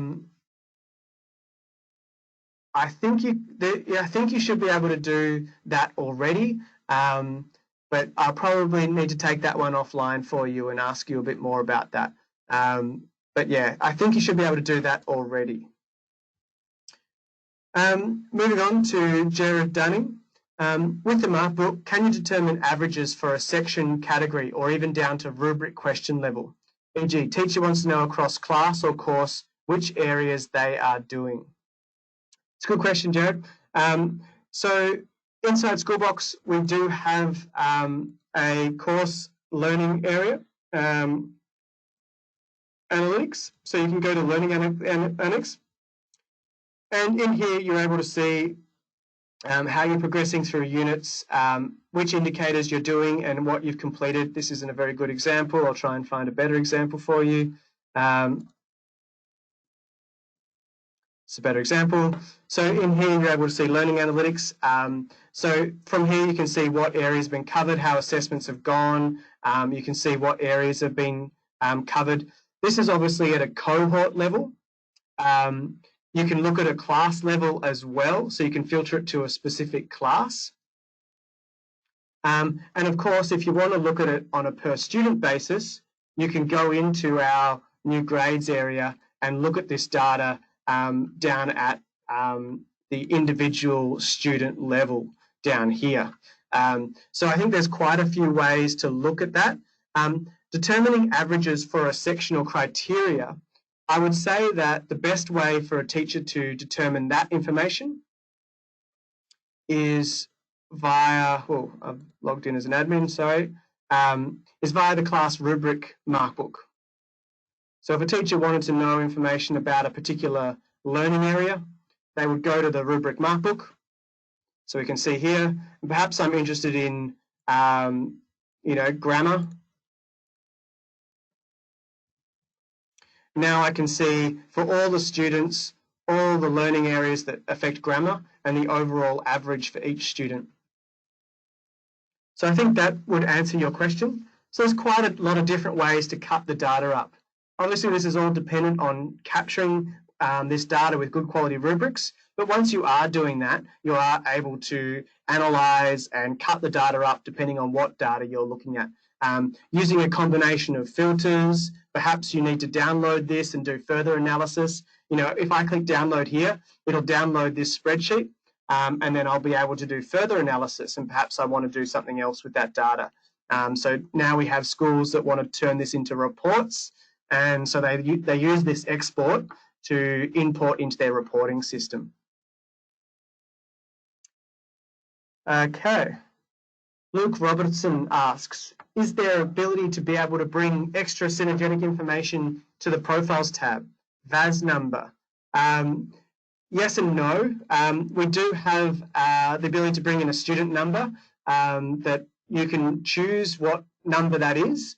think you should be able to do that already, but I'll probably need to take that one offline for you and ask you a bit more about that. But yeah, I think you should be able to do that already. Moving on to Jared Dunning. With the markbook, can you determine averages for a section, category, or even down to rubric question level? E.g., teacher wants to know across class or course which areas they are doing. It's a good question, Jared. So inside Schoolbox, we do have a course learning area, analytics. So you can go to learning analytics. And in here, you're able to see how you're progressing through units, which indicators you're doing and what you've completed. This isn't a very good example. I'll try and find a better example for you. It's a better example. So in here, you're able to see learning analytics. So from here, you can see what areas have been covered, how assessments have gone. You can see what areas have been covered. This is obviously at a cohort level. You can look at a class level as well, so you can filter it to a specific class. And of course, if you want to look at it on a per student basis, you can go into our new grades area and look at this data down at the individual student level down here. So I think there's quite a few ways to look at that. Determining averages for a sectional criteria, I would say that the best way for a teacher to determine that information is via, oh, I've logged in as an admin, sorry, is via the class rubric markbook. So if a teacher wanted to know information about a particular learning area, they would go to the rubric markbook. So we can see here, and perhaps I'm interested in, you know, grammar. Now I can see for all the students, all the learning areas that affect grammar and the overall average for each student. So I think that would answer your question. So there's quite a lot of different ways to cut the data up. Obviously, this is all dependent on capturing this data with good quality rubrics. But once you are doing that, you are able to analyze and cut the data up depending on what data you're looking at. Using a combination of filters, perhaps you need to download this and do further analysis. If I click download here, it'll download this spreadsheet, and then I'll be able to do further analysis, and perhaps I want to do something else with that data. So now we have schools that want to turn this into reports, and so they use this export to import into their reporting system. Okay. Luke Robertson asks, is there ability to be able to bring extra synergetic information to the Profiles tab? VAS number. Yes and no. We do have the ability to bring in a student number that you can choose what number that is.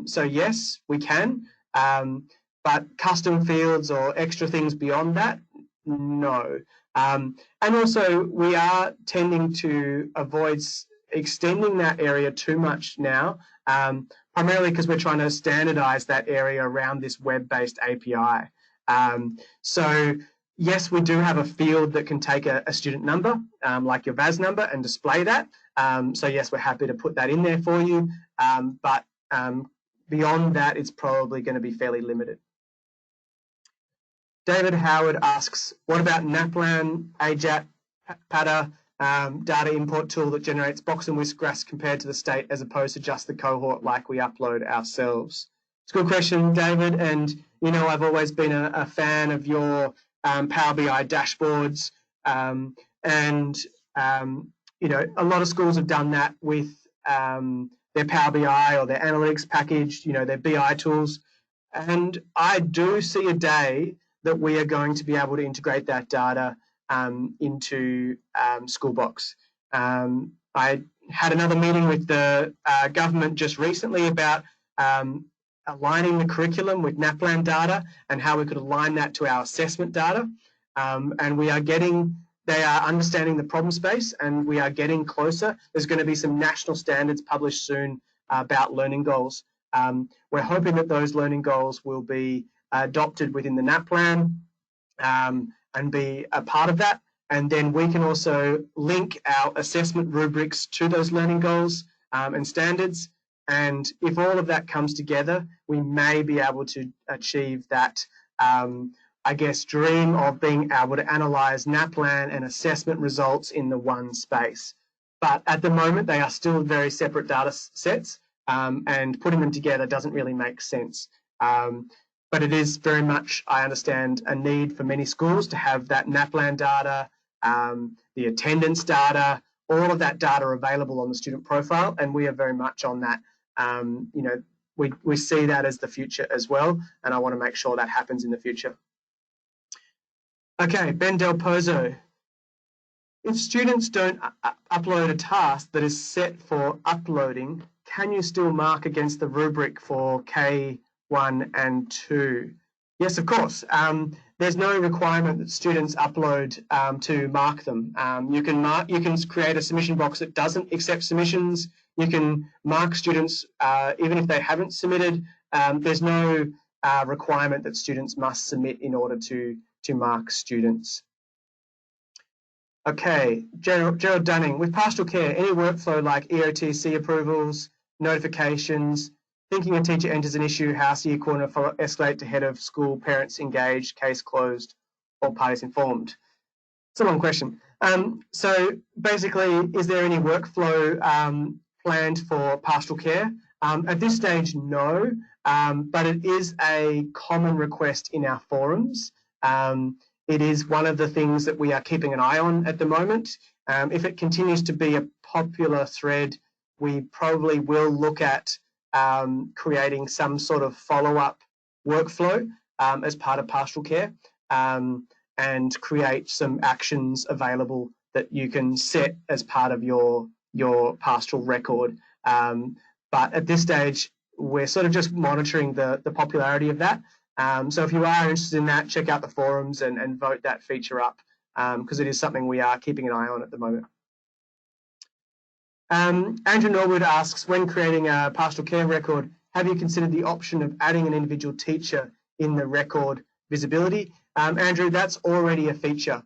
So yes, we can. But custom fields or extra things beyond that, no. And also, we are tending to avoid extending that area too much now, primarily because we're trying to standardize that area around this web-based API. So yes, we do have a field that can take a student number, like your VAS number, and display that. So yes, we're happy to put that in there for you, but beyond that, it's probably going to be fairly limited. David Howard asks, what about NAPLAN, AJAT, PATA, data import tool that generates box and whisk graphs compared to the state as opposed to just the cohort like we upload ourselves? It's a good question, David, and I've always been a fan of your Power BI dashboards, and a lot of schools have done that with their Power BI or their analytics package, their BI tools, and I do see a day that we are going to be able to integrate that data into Schoolbox. I had another meeting with the government just recently about aligning the curriculum with NAPLAN data and how we could align that to our assessment data. And they are understanding the problem space, and we are getting closer. There's going to be some national standards published soon about learning goals. We're hoping that those learning goals will be adopted within the NAPLAN and be a part of that. And then we can also link our assessment rubrics to those learning goals and standards. And if all of that comes together, we may be able to achieve that, dream of being able to analyze NAPLAN and assessment results in the one space. But at the moment, they are still very separate data sets, and putting them together doesn't really make sense. But it is very much, I understand, a need for many schools to have that NAPLAN data, the attendance data, all of that data available on the student profile, and we are very much on that. We see that as the future as well, and I want to make sure that happens in the future. Okay, Ben Del Pozo. If students don't upload a task that is set for uploading, can you still mark against the rubric for K1 and 2? Yes, of course. There's no requirement that students upload to mark them. You can create a submission box that doesn't accept submissions. You can mark students even if they haven't submitted. There's no requirement that students must submit in order to mark students. Okay, Gerald Dunning, with pastoral care, any workflow like EOTC approvals, notifications, thinking a teacher enters an issue, house year coordinator escalate to head of school, parents engaged, case closed, all parties informed? It's a long question. So basically, is there any workflow planned for pastoral care? At this stage, no, but it is a common request in our forums. It is one of the things that we are keeping an eye on at the moment. If it continues to be a popular thread, we probably will look at creating some sort of follow-up workflow as part of pastoral care, and create some actions available that you can set as part of your pastoral record. But at this stage, we're sort of just monitoring the popularity of that. So if you are interested in that, check out the forums and vote that feature up, because it is something we are keeping an eye on at the moment. Andrew Norwood asks, when creating a pastoral care record, have you considered the option of adding an individual teacher in the record visibility? Andrew, that's already a feature.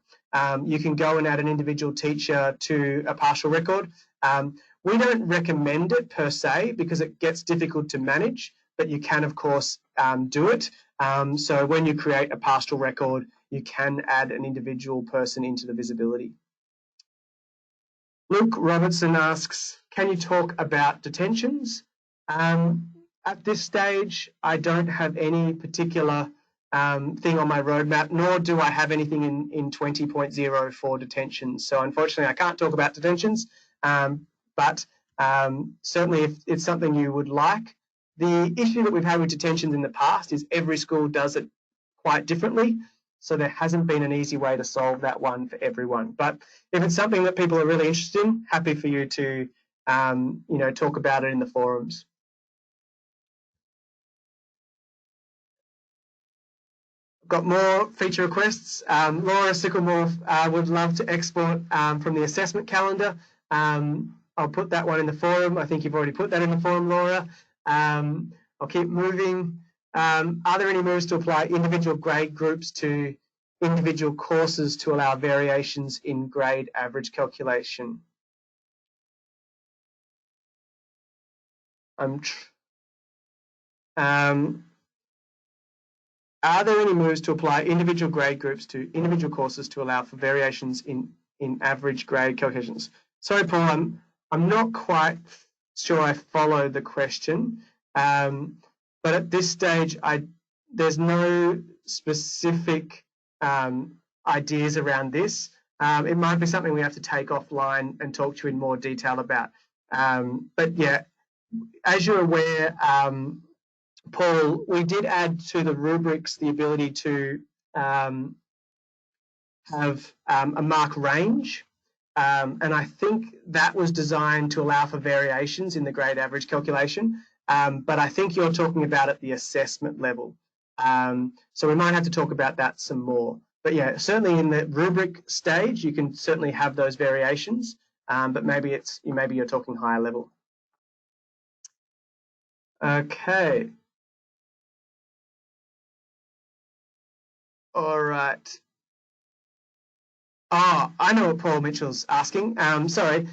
you can go and add an individual teacher to a pastoral record. We don't recommend it per se because it gets difficult to manage, but you can, of course, do it. So when you create a pastoral record, you can add an individual person into the visibility. Luke Robertson asks, can you talk about detentions? At this stage, I don't have any particular thing on my roadmap, nor do I have anything in 20.0 for detentions. So unfortunately, I can't talk about detentions, but certainly if it's something you would like. The issue that we've had with detentions in the past is every school does it quite differently. So there hasn't been an easy way to solve that one for everyone. But if it's something that people are really interested in, happy for you to talk about it in the forums. Got more feature requests. Laura Sycamore would love to export from the assessment calendar. I'll put that one in the forum. I think you've already put that in the forum, Laura. I'll keep moving. Are there any moves to apply individual grade groups to individual courses to allow variations in grade average calculation? Are there any moves to apply individual grade groups to individual courses to allow for variations in average grade calculations? Sorry, Paul, I'm not quite sure I follow the question, but at this stage, there's no specific ideas around this. It might be something we have to take offline and talk to you in more detail about. But yeah, as you're aware, Paul, we did add to the rubrics the ability to have a mark range. And I think that was designed to allow for variations in the grade average calculation. But I think you're talking about at the assessment level. So we might have to talk about that some more. But yeah, certainly in the rubric stage, you can certainly have those variations. But maybe you're talking higher level. Okay. All right. Oh, I know what Paul Mitchell's asking. Sorry.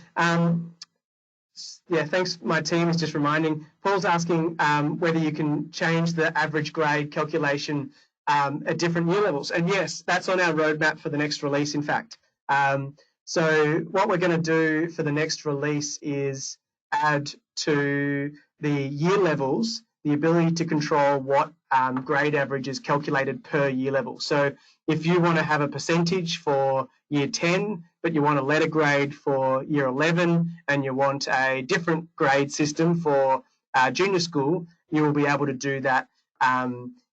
Yeah, thanks. My team is just reminding. Paul's asking whether you can change the average grade calculation at different year levels. And yes, that's on our roadmap for the next release, in fact. So what we're going to do for the next release is add to the year levels the ability to control what grade average is calculated per year level. So if you want to have a percentage for year 10, but you want a letter grade for year 11, and you want a different grade system for junior school, you will be able to do that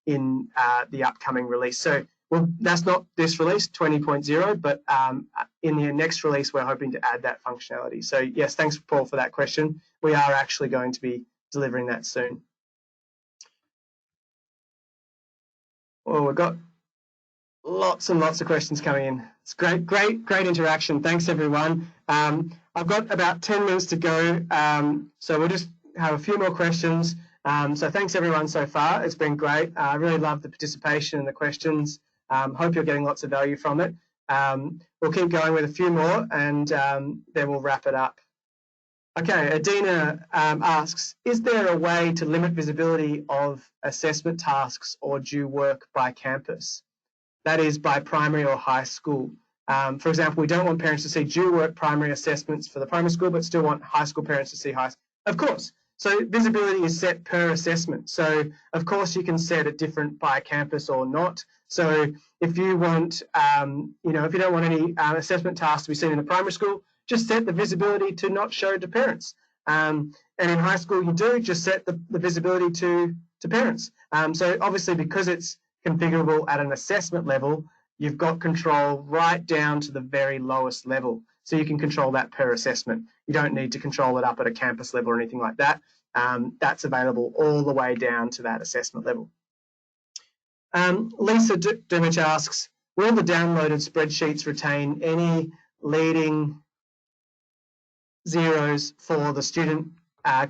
in the upcoming release. So well, that's not this release, 20.0, but in the next release, we're hoping to add that functionality. So yes, thanks, Paul, for that question. We are actually going to be delivering that soon. Well, we've got lots and lots of questions coming in. It's great interaction. Thanks, everyone. I've got about 10 minutes to go, so we'll just have a few more questions. So thanks, everyone, so far. It's been great. I really love the participation and the questions. Hope you're getting lots of value from it. We'll keep going with a few more, and then we'll wrap it up. Okay, Adina asks, is there a way to limit visibility of assessment tasks or due work by campus? That is by primary or high school. For example, we don't want parents to see due work primary assessments for the primary school, but still want high school parents to see high school. Of course. So visibility is set per assessment. So of course you can set it different by campus or not. So if you want, if you don't want any assessment tasks to be seen in the primary school, just set the visibility to not show to parents. And in high school, you do just set the visibility to parents. So obviously, because it's configurable at an assessment level, you've got control right down to the very lowest level. So you can control that per assessment. You don't need to control it up at a campus level or anything like that. That's available all the way down to that assessment level. Lisa Dumich asks, will the downloaded spreadsheets retain any leading zeros for the student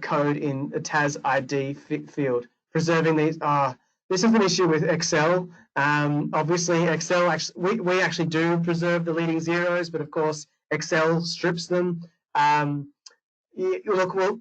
code in the TAS ID field? Preserving these, This is an issue with Excel. Obviously, Excel we actually do preserve the leading zeros, but of course Excel strips them. Look, we'll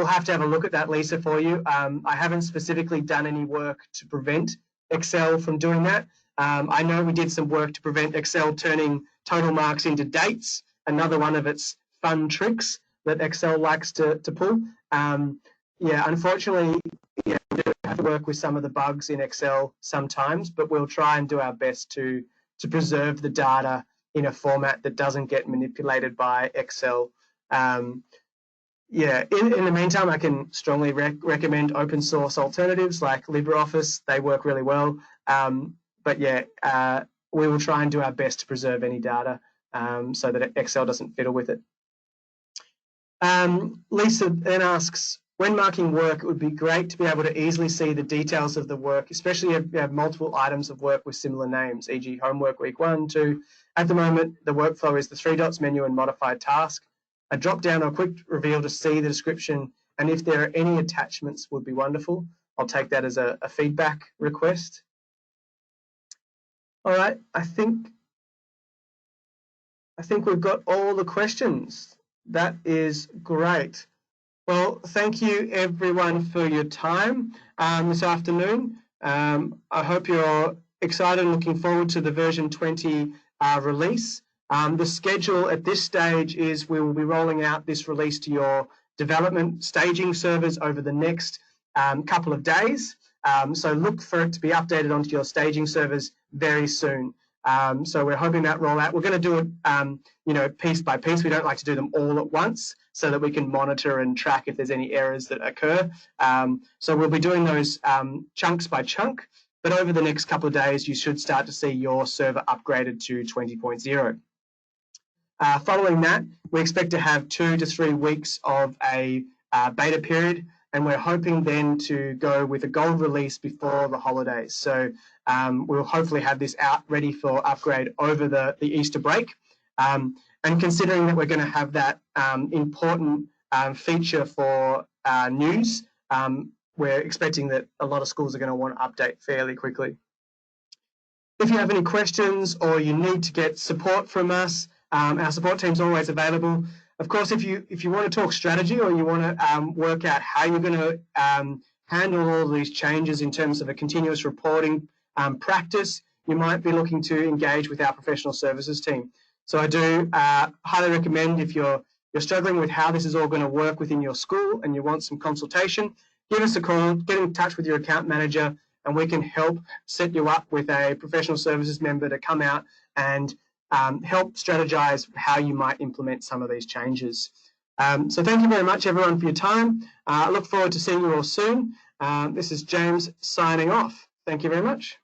have to have a look at that, Lisa, for you. I haven't specifically done any work to prevent Excel from doing that. I know we did some work to prevent Excel turning total marks into dates, another one of its fun tricks that Excel likes to pull. Yeah, unfortunately, we do have to work with some of the bugs in Excel sometimes, but we'll try and do our best to preserve the data in a format that doesn't get manipulated by Excel. Yeah, in the meantime, I can strongly recommend open source alternatives like LibreOffice. They work really well. But yeah, we will try and do our best to preserve any data so that Excel doesn't fiddle with it. Lisa then asks, when marking work, it would be great to be able to easily see the details of the work, especially if you have multiple items of work with similar names, e.g. homework week 1, 2. At the moment, the workflow is the 3 dots menu and modified task. A drop down or quick reveal to see the description, and if there are any attachments would be wonderful. I'll take that as a feedback request. All right, I think we've got all the questions. That is great. Well, thank you everyone for your time this afternoon. I hope you're excited and looking forward to the version 20 release. The schedule at this stage is we will be rolling out this release to your development staging servers over the next couple of days. So look for it to be updated onto your staging servers very soon. So we're hoping that rollout. We're going to do it, piece by piece. We don't like to do them all at once, so that we can monitor and track if there's any errors that occur. So we'll be doing those chunks by chunk. But over the next couple of days, you should start to see your server upgraded to 20.0. Following that, we expect to have 2 to 3 weeks of a beta period, and we're hoping then to go with a gold release before the holidays. So we'll hopefully have this out ready for upgrade over the Easter break. And considering that we're going to have that important feature for news, we're expecting that a lot of schools are going to want to update fairly quickly. If you have any questions or you need to get support from us, our support team's always available. Of course, if you want to talk strategy or you want to work out how you're going to handle all of these changes in terms of a continuous reporting practice, you might be looking to engage with our professional services team. So I do highly recommend, if you're struggling with how this is all going to work within your school and you want some consultation, give us a call, get in touch with your account manager, and we can help set you up with a professional services member to come out and help strategize how you might implement some of these changes. So thank you very much, everyone, for your time. I look forward to seeing you all soon. This is James signing off. Thank you very much.